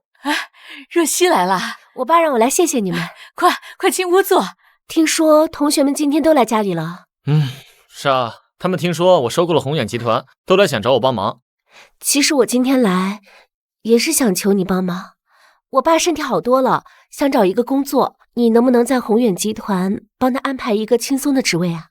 若曦來了，我爸讓我來謝謝你們，快進屋坐。聽說同學們今天都來家裡了。是啊，他們聽說我收購了宏遠集團，都來想找我幫忙。其實我今天來也是想求你幫忙，我爸身體好多了，想找一個工作，你能不能在宏遠集團幫他安排一個輕鬆的職位啊？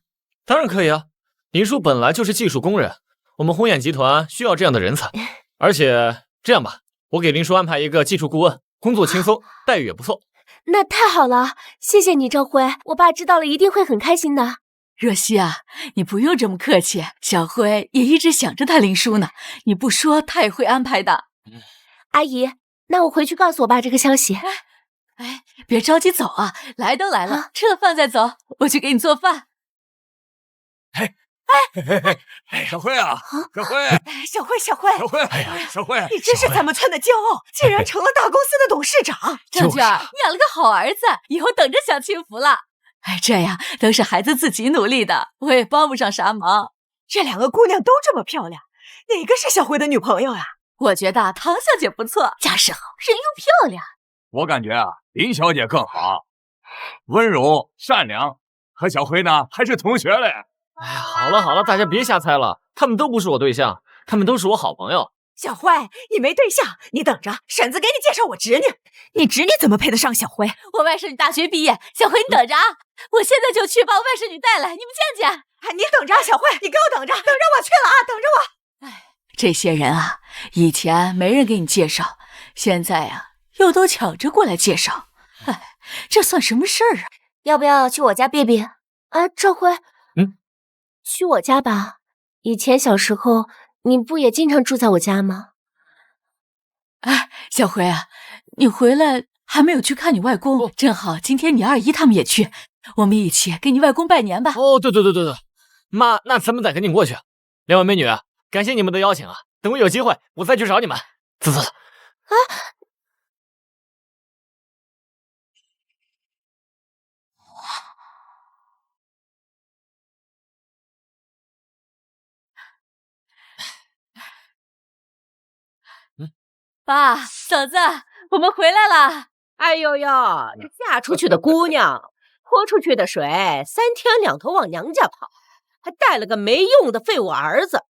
當然可以啊。林叔本來就是技術工人，我們宏遠集團需要這樣的人才。而且這樣吧，我給林叔安排一個技術顧問，工作輕鬆，待遇也不錯。那太好了，謝謝你趙輝，我爸知道了一定會很開心的。若曦啊，你不用這麼客氣，小輝也一直想着他林叔呢，你不說他也會安排的。阿姨，那我回去告訴我爸這個消息。別着急走啊，來都來了，吃了飯再走，我去給你做飯。小輝啊，小輝，小輝，你真是咱們村的驕傲，竟然成了大公司的董事長。鄭娟，你養了個好兒子，以後等着享清福了。這樣都是孩子自己努力的，我也幫不上啥忙。這兩個姑娘都這麼漂亮，哪個是小輝的女朋友呀？我覺得唐小姐不錯，家世好，人又漂亮。我感覺啊，林小姐更好，溫柔善良，和小輝呢還是同學嘞。哎呀，好了，大家別瞎猜了，他們都不是我對象，他們都是我好朋友。小慧，你没对象，你等着，婶子给你介绍我侄女。你侄女怎么配得上小慧？我外甥女大学毕业，小慧你等着啊！我现在就去把我外甥女带来，你们见见。哎，你等着，小慧，你给我等着，等着我去了啊，等着我。哎，这些人啊，以前没人给你介紹，現在啊，又都搶着過來介紹。哎，這算什麼事兒啊？要不要去我家避避？啊，趙輝，去我家吧。以前小時候，你不也經常住在我家嗎？哎，小輝啊，你回來還沒有去看你外公，正好今天你二姨他們也去，我們一起給你外公拜年吧。哦，對，媽，那咱們再趕緊過去。兩位美女，感謝你們的邀請啊！等我有機會，我再去找你們。走。啊！爸，嫂子，我們回來了。哎呦呦，這嫁出去的姑娘，潑出去的水，3天2頭往娘家跑，還帶了個沒用的廢物兒子，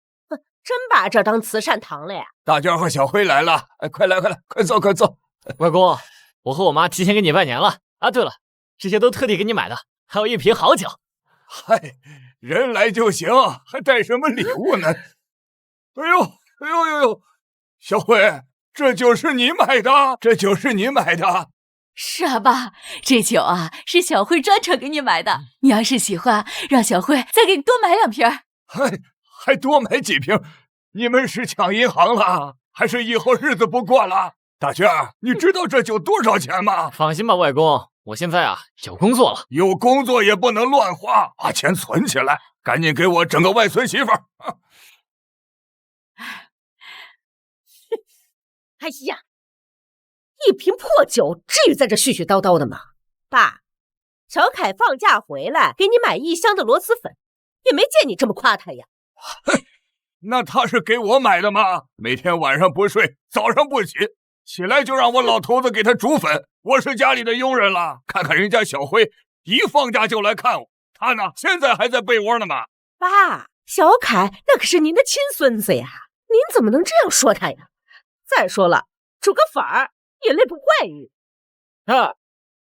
真把這當慈善堂了呀！大嬌和小輝來了，哎，快來，快坐。外公，我和我媽提前給你拜年了啊！對了，這些都特地給你買的，還有一瓶好酒。嗨，人來就行，還帶什麼禮物呢？哎呦，小輝。這酒是你買的，是啊，爸，這酒啊是小慧專程給你買的。你要是喜歡，讓小慧再給你多買2瓶。還多買幾瓶？你們是搶銀行了，還是以後日子不過了？大娟，你知道這酒多少錢嗎？放心吧，外公，我現在啊有工作了。有工作也不能亂花，把錢存起來，趕緊給我整個外孫媳婦。哎呀，一瓶破酒，至於在這絮絮叨叨的嗎？爸，小凱放假回來給你買1箱的螺螄粉，也沒見你這麼誇他呀。那他是給我買的嗎？每天晚上不睡，早上不起，起來就讓我老頭子給他煮粉。我是家裡的傭人了，看看人家小輝，一放假就來看我，他呢，現在還在被窩呢嘛。爸，小凱那可是您的親孫子呀，您怎麼能這樣說他呀？再說了，煮個粉兒也累不壞於。啊，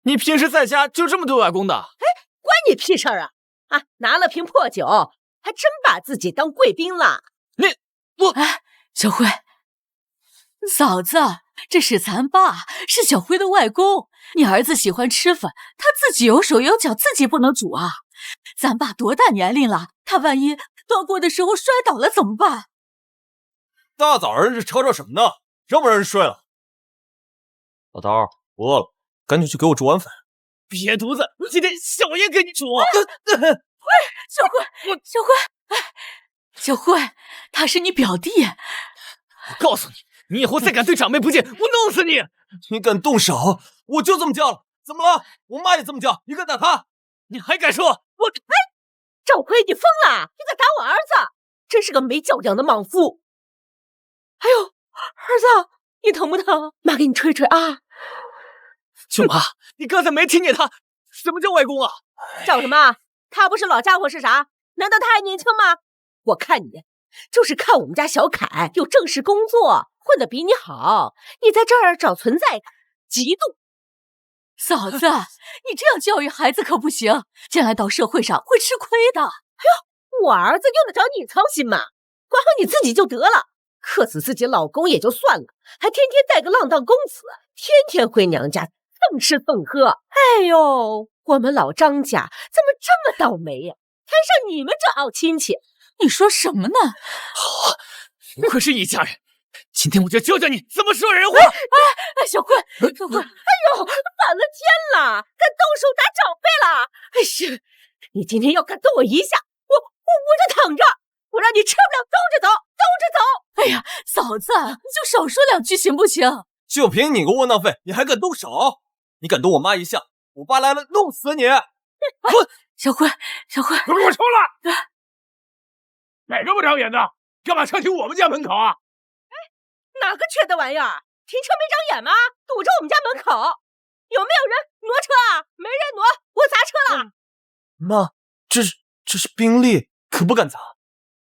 你平時在家就這麼對外公的？哎，關你屁事兒啊！啊，拿了瓶破酒，還真把自己當貴賓了。哎，小輝，嫂子，這是咱爸，是小輝的外公。你兒子喜歡吃粉，他自己有手有腳，自己不能煮啊。咱爸多大年齡了，他萬一端鍋的時候摔倒了怎麼辦？大早上這吵什麼呢？讓不讓人睡了？老刀，我餓了，趕緊去給我煮碗粉。瘪犢子，今天小爺給你煮。小輝，他是你表弟。我告訴你，你以後再敢對長輩不敬，我弄死你！你敢動手，我就這麼叫了。怎麼了？我媽也這麼叫，你敢打她？你還敢說？趙輝，你瘋了！你敢打我兒子？真是個沒教養的莽夫！哎呦，兒子，你疼不疼？媽給你吹吹啊！舅媽，你剛才沒聽見他什麼叫外公啊？叫什麼？他不是老家伙是啥？難道他還年輕嗎？我看你就是看我們家小凱有正式工作，混得比你好，你在這兒找存在感，嫉妒。嫂子，你這樣教育孩子可不行，將來到社會上會吃虧的。哎呦，我兒子用得着你操心嗎？管好你自己就得了。克死自己老公也就算了，還天天帶個浪蕩公子，天天回娘家蹭吃蹭喝。哎呦，我們老張家怎麼這麼倒霉呀？攤上你們這傲親戚！你說什麼呢？好，不愧是一家人，今天我就教教你怎麼說人話。小輝，哎呦，反了天了，敢動手打長輩了！哎呀，你今天要敢動我一下，我就躺着，我讓你吃不了兜着走。哎呀，嫂子，你就少說2句行不行？就憑你個窩囊廢，你還敢動手？你敢動我媽一下，我爸來了弄死你！小輝，都給我出來！哪個不長眼的，幹嘛上停我們家門口啊？哎，哪個缺德玩意兒？停車沒長眼嗎？堵着我們家門口，有沒有人挪車啊？沒人挪，我砸車了。媽，這是賓利，可不敢砸。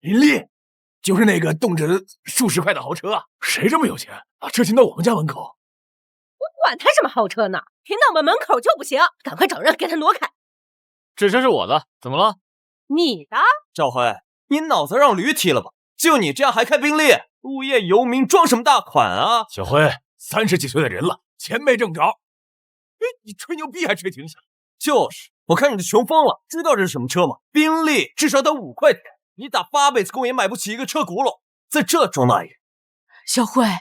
賓利，就是那个動輒數十塊的豪車啊！誰這麼有錢，把車停到我們家門口？我管他什麼豪車呢，停到我們門口就不行，趕快找人給他挪開。這車是我的，怎麼了？你的？趙輝，你腦子讓驢踢了吧？就你這樣還開賓利，無業遊民裝什麼大款啊？小輝，30幾歲的人了，錢沒掙着。哎，你吹牛逼還吹挺響。就是，我看你是窮瘋了，知道這是什麼車嗎？賓利至少得5塊錢，你打8輩子工也買不起一個車轱辘，在這裝大爺。小輝，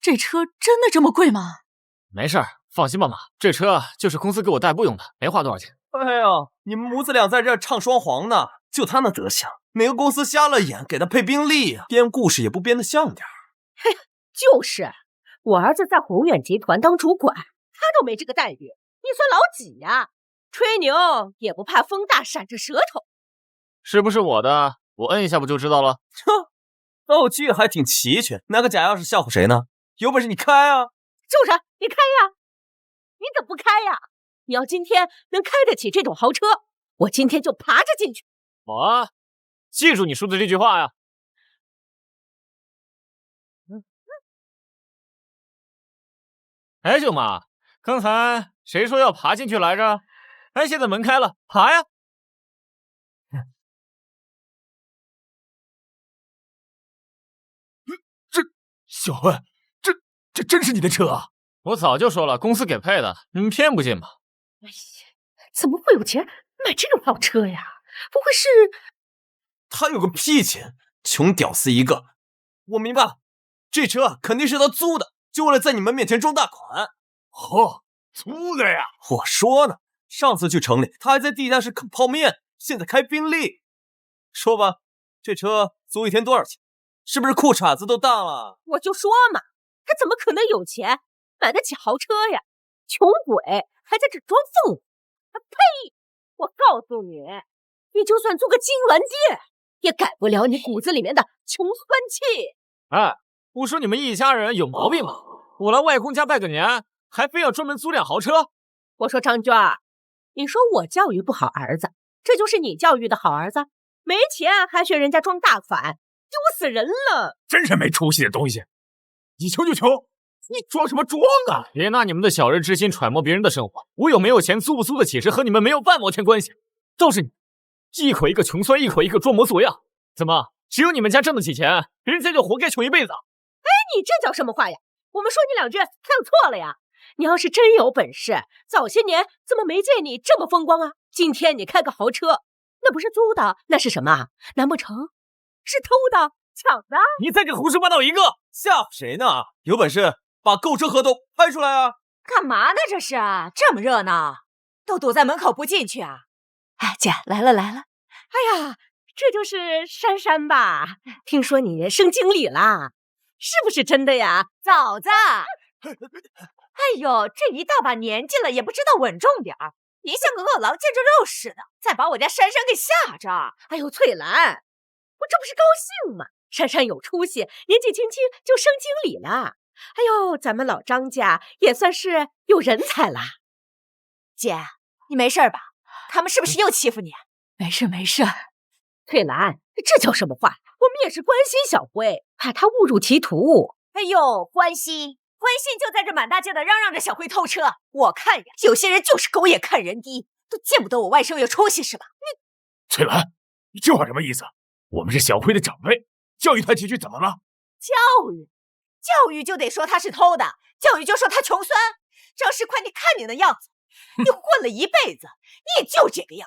這車真的這麼貴嗎？沒事兒，放心吧媽，這車就是公司給我代步用的，沒花多少錢。哎呀，你們母子倆在這唱雙簧呢，就他那德行，哪個公司瞎了眼給他配賓利啊？編故事也不編得像點兒。嘿，就是我兒子在宏遠集團當主管，他都沒這個待遇，你算老幾呀？吹牛也不怕風大閃着舌頭。是不是我的？我摁一下不就知道了？哼，道具還挺齊全，拿個假鑰匙嚇唬誰呢？有本事你開啊！就是你開呀！你怎麼不開呀？你要今天能開得起這種豪車，我今天就爬着進去。我記住你說的這句話呀。哎，舅媽，剛才誰說要爬進去來着？哎，現在門開了，爬呀！小輝，這真是你的車啊！我早就說了，公司給配的，你們偏不信吧？哎呀，怎麼會有錢買這種豪車呀？不會是……他有個屁錢，窮屌絲一個！我明白了，這車肯定是他租的，就為了在你們面前裝大款。哦，租的呀！我說呢，上次去城裡，他還在地下室啃泡麵，現在開賓利。說吧，這車租一天多少錢？是不是褲衩子都當了？我就說嘛，他怎麼可能有錢買得起豪車呀？窮鬼還在這裝瘋！呸！我告訴你，你就算租個金鑾劍，也改不了你骨子裡面的窮酸氣。哎，我說你們一家人有毛病嗎？我來外公家拜個年，還非要專門租輛豪車？我說張娟，你說我教育不好兒子，這就是你教育的好兒子？沒錢還學人家裝大款，丟死人了！真是沒出息的東西！你窮就窮，你裝什麼裝啊？別拿你們的小人之心揣摩別人的生活。我有沒有錢，租不租得起，是和你們沒有半毛錢關係。倒是你，一口一個窮酸，一口一個裝模作樣。怎麼，只有你們家掙得起錢，人家就活該窮一輩子？哎，你這叫什麼話呀？我們說你兩句，他就錯了呀？你要是真有本事，早些年怎麼沒見你這麼風光啊？今天你開個豪車，那不是租的，那是什麼？難不成是偷的、搶的？你再給胡說八道一個，嚇唬誰呢？有本事把購車合同拍出來啊！幹嘛呢？這是這麼熱鬧，都堵在門口不進去啊？哎，姐來了來了！哎呀，這就是珊珊吧？聽說你升經理啦，是不是真的呀？嫂子，哎呦，這一大把年紀了，也不知道穩重點兒，你像個餓狼見着肉似的，再把我家珊珊給嚇着。哎呦，翠蘭，我這不是高興嗎？珊珊有出息，年紀輕輕就升經理了。哎呦，咱們老張家也算是有人才啦。姐，你沒事吧？他們是不是又欺負你？沒事沒事。翠蘭，這叫什麼話？我們也是關心小輝，怕他誤入歧途。哎呦，歡心就在這滿大街的嚷嚷着小輝偷車。我看呀，有些人就是狗眼看人低，都見不得我外甥有出息是吧？翠蘭，你這話什麼意思？我們是小輝的長輩，教育他幾句怎麼了？教育就得說他是偷的，教育就說他窮酸。張世寬，你看你那樣子，你混了一輩子，你也就這個樣，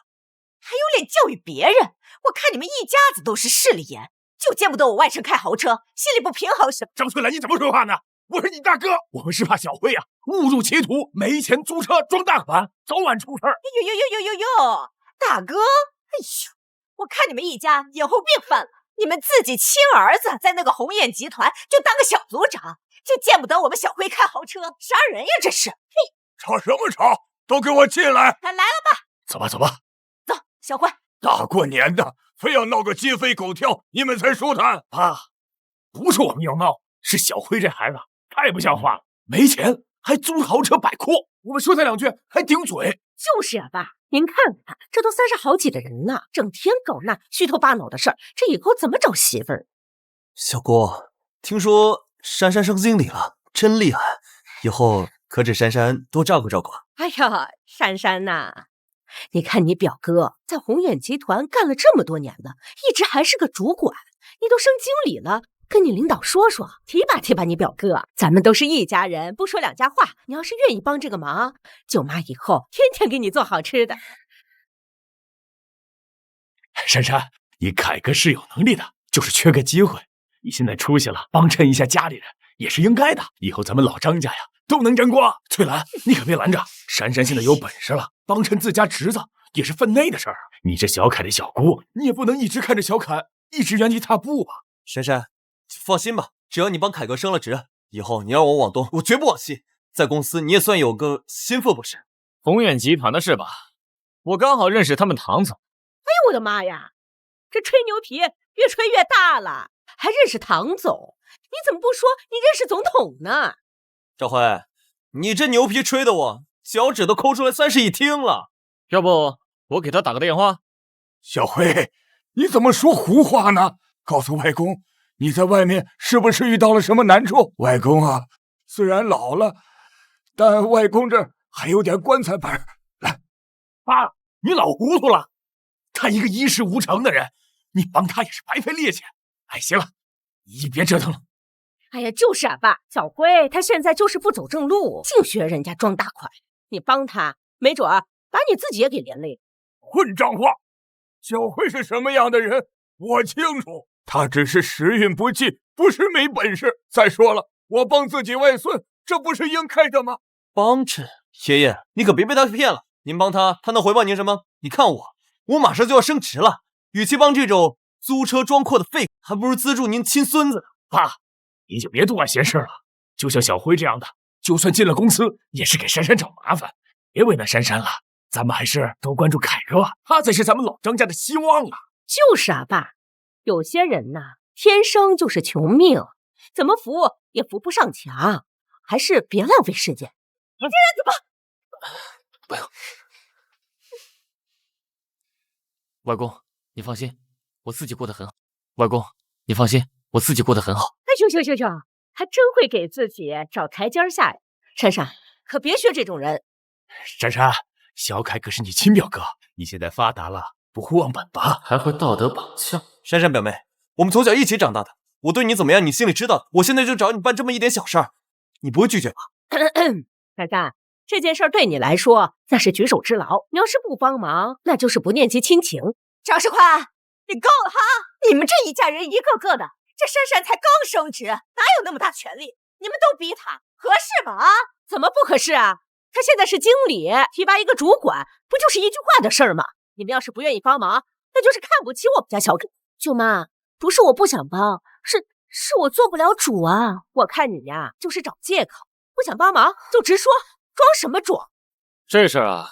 還有臉教育別人？我看你們一家子都是勢利眼，就見不得我外甥開豪車，心裡不平衡是吧？張翠蘭，你怎麼說話呢？我是你大哥，我們是怕小輝誤入歧途，沒錢租車裝大款，早晚出事兒。呦，大哥，哎呦，我看你們一家眼後病犯了。你們自己親兒子在那個鴻雁集團就當個小組長，就見不得我們小輝開豪車，啥人呀這是？嘿，吵什麼吵？都給我進來！來了吧？走吧，走，小輝。大過年的，非要鬧個雞飛狗跳，你們才舒坦啊！不是我們要鬧，是小輝這孩子太不像話了，沒錢還租豪車擺闊，我們說他兩句還頂嘴。就是啊，爸，您看看，這都30好幾的人了，整天搞那虛頭巴腦的事兒，這以後怎麼找媳婦兒？小郭，聽說珊珊升經理了，真厲害，以後可指珊珊多照顧照顧。哎呀，珊珊吶，你看你表哥在宏远集团幹了這麼多年了，一直還是個主管，你都升經理了，跟你領導說說，提拔提拔你表哥，咱們都是一家人，不說兩家話。你要是願意幫這個忙，舅媽以後天天給你做好吃的。珊珊，你凯哥是有能力的，就是缺个机会。你现在出息了，帮衬一下家里人也是应该的。以后咱们老张家呀都能沾光。翠兰，你可别拦着，珊珊现在有本事了，帮衬自家侄子也是分内的事儿。你这小凯的小姑，你也不能一直看着小凯一直原地踏步吧？珊珊，放心吧，只要你帮凯哥升了职，以後你让我往东，我絕不往西。在公司你也算有個心腹不是？宏遠集團的事吧，我剛好認識他們唐總。哎呦我的媽呀，這吹牛皮越吹越大了，還認識唐總？你怎麼不說你認識總統呢？趙輝，你這牛皮吹的我腳趾都摳出來3室一廳了。要不我給他打個電話？小輝，你怎麼說胡話呢？告訴外公，你在外面是不是遇到了什麼難處？外公啊，雖然老了，但外公這還有點棺材本。來，爸，你老糊塗了。他一個一事無成的人，你幫他也是白費力氣。哎，行了，你別折騰了。哎呀，就是啊，爸，小輝他現在就是不走正路，淨學人家裝大款。你幫他，沒準把你自己也給連累。混賬話！小輝是什麼樣的人，我清楚。他只是時運不濟，不是沒本事。再說了，我幫自己外孫，這不是應該的嗎？幫襯爺爺，你可別被他騙了。您幫他，他能回報您什麼？你看我馬上就要升職了，與其幫這種租車裝闊的廢，還不如資助您親孫子。爸，你就別多管閒事了。就像小輝這樣的，就算進了公司，也是給珊珊找麻煩。別為難珊珊了，咱們還是多關注凱哥，他才是咱們老張家的希望啊。就是啊，爸，有些人吶，天生就是窮命，怎麼扶也扶不上牆，還是別浪費時間。你這人怎麼？外公，你放心，我自己過得很好。外公，你放心，我自己過得很好。哎，行，還真會給自己找台階下呀。珊珊，可別學這種人。珊珊，小凱可是你親表哥，你現在發達了，不會忘本吧？還會道德綁架。珊珊表妹，我們從小一起長大的，我對你怎麼樣，你心裡知道。我現在就找你辦這麼一點小事兒，你不會拒絕吧？珊珊，這件事對你來說那是舉手之勞，你要是不幫忙，那就是不念及親情。張世寬，你夠了哈！你們這一家人一個個的，這珊珊才剛升職，哪有那麼大權力？你們都逼他，合適嗎？怎麼不合適啊？他現在是經理，提拔一個主管，不就是一句話的事兒嗎？你們要是不願意幫忙，那就是看不起我們家小凱。舅媽，不是我不想幫，是我做不了主啊！我看你呀，就是找借口，不想幫忙就直說，裝什麼裝？這事兒啊，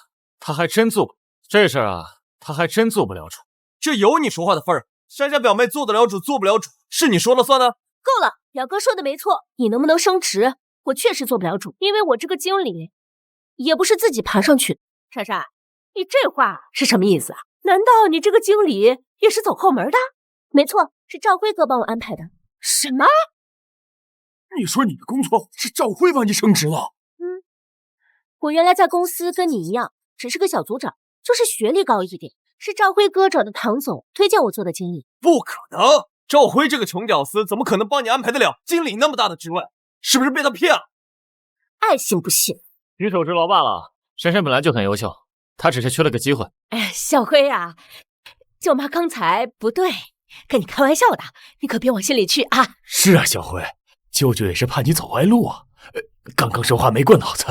他還真做不了主。這有你說話的份兒？珊珊表妹做得了主，做不了主，是你說了算的。夠了，表哥說的沒錯，你能不能升職，我確實做不了主，因為我這個經理也不是自己爬上去的。珊珊，你這話是什麼意思啊？難道你這個經理也是走後門的？沒錯，是趙輝哥幫我安排的。什麼？你說你的工作是趙輝幫你升職了？我原來在公司跟你一樣，只是個小組長，就是學歷高一點。是趙輝哥找的唐總推薦我做的經理。不可能，趙輝這個窮屌絲怎麼可能幫你安排得了經理那麼大的職位？是不是被他騙了？愛信不信，舉手之勞罷了。珊珊本來就很優秀，她只是缺了個機會。哎，小輝啊，舅媽剛才不對，跟你開玩笑的，你可別往心裡去啊。是啊，小輝，舅舅也是怕你走歪路啊。剛剛說話沒過腦子，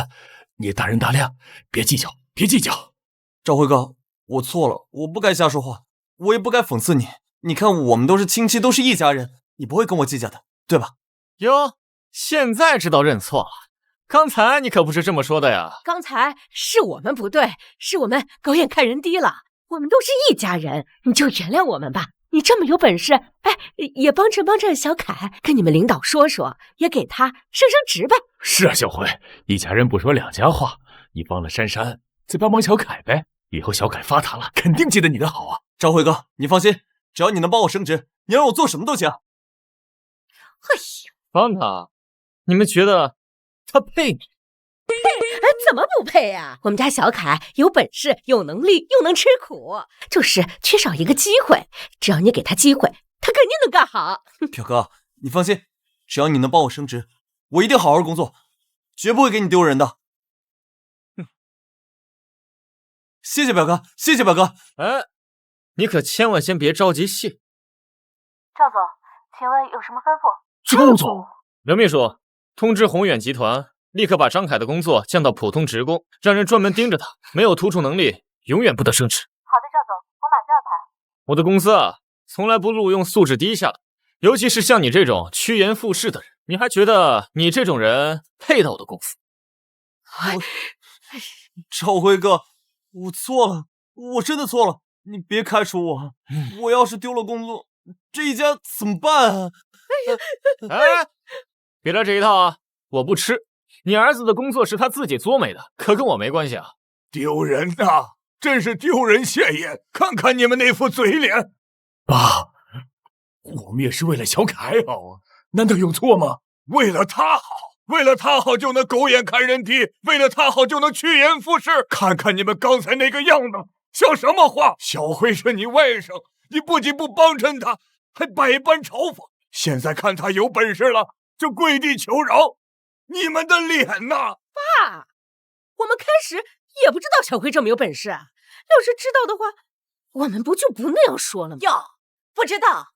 你大人大量，別計較，別計較。趙輝哥，我錯了，我不該瞎說話，我也不該諷刺你。你看，我們都是親戚，都是一家人，你不會跟我計較的，對吧？喲，現在知道認錯了，剛才你可不是這麼說的呀。剛才是我們不對，是我們狗眼看人低了。我們都是一家人，你就原諒我們吧。你這麼有本事，哎，也幫襯小凱，跟你們領導說說，也給他升職唄。是啊，小輝，一家人不說兩家話，你幫了珊珊，再幫小凱唄。以後小凱發達了，肯定記得你的好啊。趙輝哥，你放心，只要你能幫我升職，你讓我做什麼都行。哎呀，方塔，你们觉得他配你？怎么不配啊？我们家小凯有本事、有能力，又能吃苦，就是缺少一个机会。只要你给他机会，他肯定能干好。表哥，你放心，只要你能帮我升职，我一定好好工作，绝不会给你丢人的。谢谢表哥，谢谢表哥。哎，你可千万先别着急谢。赵总，请问有什么吩咐？赵总，刘秘书，通知宏远集团立刻把张凯的工作降到普通职工，让人专门盯着他，没有突出能力，永远不得升职。好的，赵总，我马上要谈。我的公司啊，从来不录用素质低下的，尤其是像你这种趋炎附势的人。你还觉得你这种人配到我的公司？赵辉哥，我错了，我真的错了，你別開除我。我要是丟了工作，這一家怎麼辦啊？哎，別來這一套啊！我不吃。你兒子的工作是他自己作沒的，可跟我沒關係啊！丟人吶，真是丟人現眼！看看你們那副嘴臉！爸，我們也是為了小凱好啊，難道有錯嗎？為了他好，為了他好就能狗眼看人低，為了他好就能趨炎附勢。看看你們剛才那個樣子，像什麼話？小輝是你外甥，你不僅不幫襯他，還百般嘲諷。現在看他有本事了，就跪地求饒。你們的臉吶！爸，我們開始也不知道小輝這麼有本事，要是知道的話，我們不就不那樣說了嗎？喲，不知道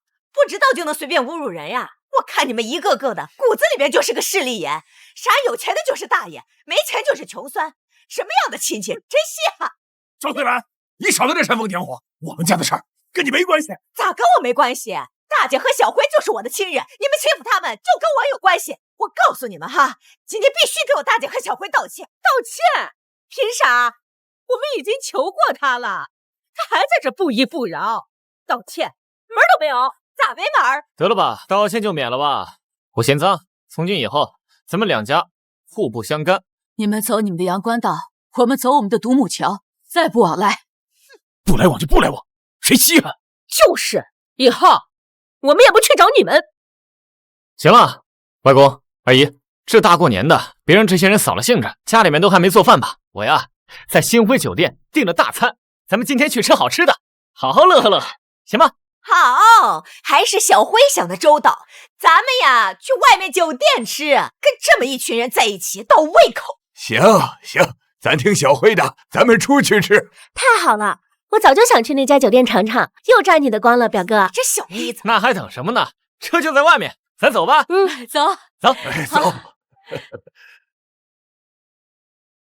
就能隨便侮辱人呀？我看你們一個個的骨子裡面就是個勢利眼，啥有錢的就是大爺，沒錢就是窮酸，什麼樣的親戚真稀罕！趙翠蘭，你少在這煽風點火，我們家的事兒跟你沒關係。咋跟我沒關係？大姐和小輝就是我的親人，你們欺負他們就跟我有關係。我告訴你們哈，今天必須給我大姐和小輝道歉。道歉？憑啥？我們已經求過他了，他還在這不依不饒，道歉門都沒有。咋沒門？得了吧，道歉就免了吧。我嫌髒，從今以後咱們兩家互不相干。你們走你們的陽關道，我們走我們的獨木橋，再不往來。不來往就不來往，誰稀罕？就是，以後我們也不去找你們。行了，外公阿姨，這大過年的，別讓這些人掃了興致，家裡面都還沒做飯吧？我呀，在星輝酒店訂了大餐，咱們今天去吃好吃的，好好樂呵樂呵，行嗎？好，還是小輝想的周到。咱們呀，去外面酒店吃，跟這麼一群人在一起倒胃口。行，咱聽小輝的，咱們出去吃。太好了，我早就想去那家酒店嘗嘗，又沾你的光了，表哥。這小妮子，那還等什麼呢？車就在外面，咱走吧。走。走。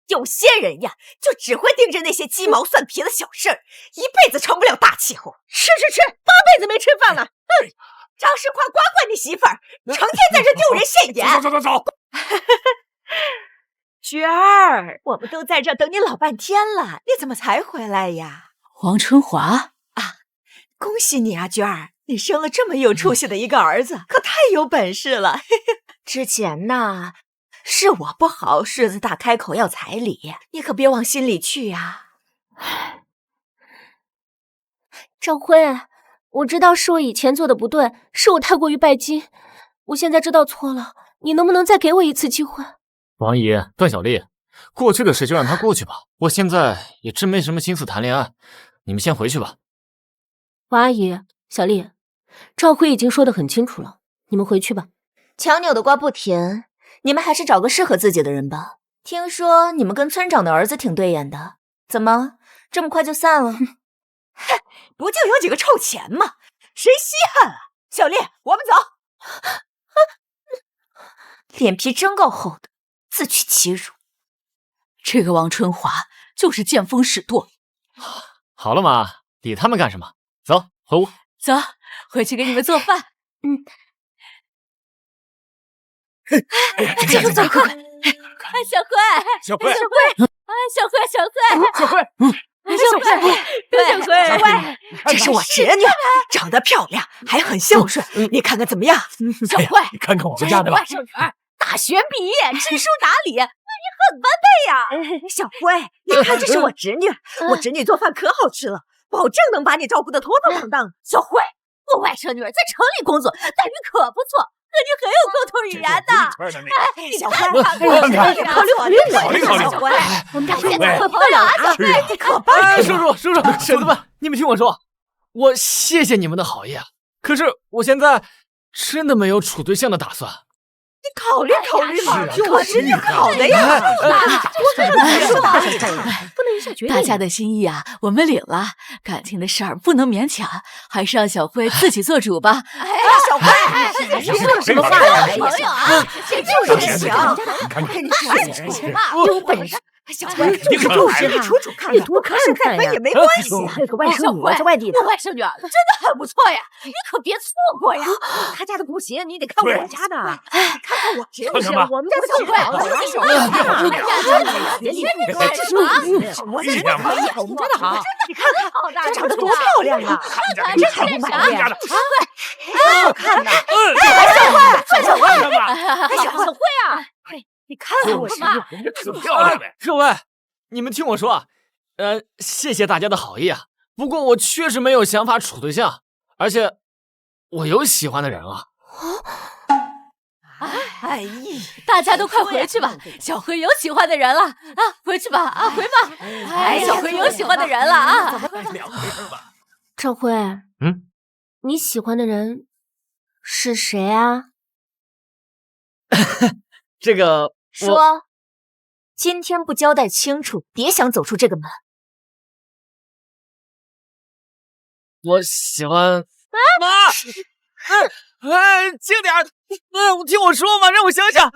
有些人呀，就只會盯着那些雞毛蒜皮的小事兒，一輩子成不了大氣候。吃，八輩子沒吃飯了。張世寬，管管你媳婦兒，成天在這丟人現眼。走。菊兒，我們都在這等你老半天了，你怎麼才回來呀？王春華啊，恭喜你啊，菊兒，你生了這麼有出息的一個兒子，可太有本事了。之前呢，是我不好，獅子大開口要彩禮，你可別往心裡去呀。張輝，我知道是我以前做的不對，是我太過於拜金，我現在知道錯了，你能不能再給我一次機會？王姨、段小麗，過去的事就讓它過去吧，我現在也真沒什麼心思談戀愛，你們先回去吧。王阿姨、小麗，趙輝已經說得很清楚了，你們回去吧。強扭的瓜不甜，你們還是找個適合自己的人吧。聽說你們跟村長的兒子挺對眼的，怎麼這麼快就散了？不就有幾個臭錢嗎？誰稀罕啊？小麗，我們走。臉皮真夠厚的，自取其辱。這個王春華就是見風使舵。好了嘛，理他們幹什麼？走，回屋。走，回去給你們做飯。走，快！小輝，這是我侄女，長得漂亮，還很孝順，你看看怎麼樣？小輝，你看看我們家的吧。大學畢業，知書達理，那你很完備呀。小輝，你看這是我侄女，我侄女做飯可好吃了，保證能把你照顧得妥妥當當。小輝，我外甥女兒在城裡工作，待遇可不錯，你很有沟通语言的。小辉，考虑小辉，我们俩现在快跑了啊！你可帮叔叔，婶子们，你们听我说，我谢谢你们的好意啊。可是我现在真的没有处对象的打算。你考虑嘛，就是你考的呀。不能一下决定。大家的心意啊，我们领了。感情的事儿不能勉强，还是让小辉自己做主吧。小辉，你说的什么话呀？朋友啊，谁就是行。我跟你说，有本事。小辉，你就是你楚楚看看，多看看呀，也没关系。还有个外甥女在外地的，有外甥女儿真的很不错呀，你可别错过呀。他家的不行，你得看我家的。看看我，就是我们家的更好。我真的可以，我们家的好，你看看，这长得多漂亮啊！这才不买呀！好看呐！小辉，小辉啊！你看看我什么？人家挺漂亮的。各位，你们听我说啊，谢謝大家的好意啊。不過我確實沒有想法處對象，而且我有喜歡的人了。哎呀，大家都快回去吧，小輝有喜歡的人了啊！回去吧啊，回吧！哎，小輝有喜歡的人了啊！兩回事吧。趙輝，你喜歡的人是誰啊？這個說，今天不交代清楚，別想走出這個門。我喜歡媽，輕點，聽我說嘛，讓我想想。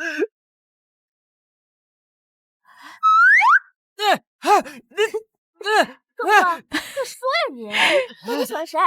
快說呀你喜歡誰？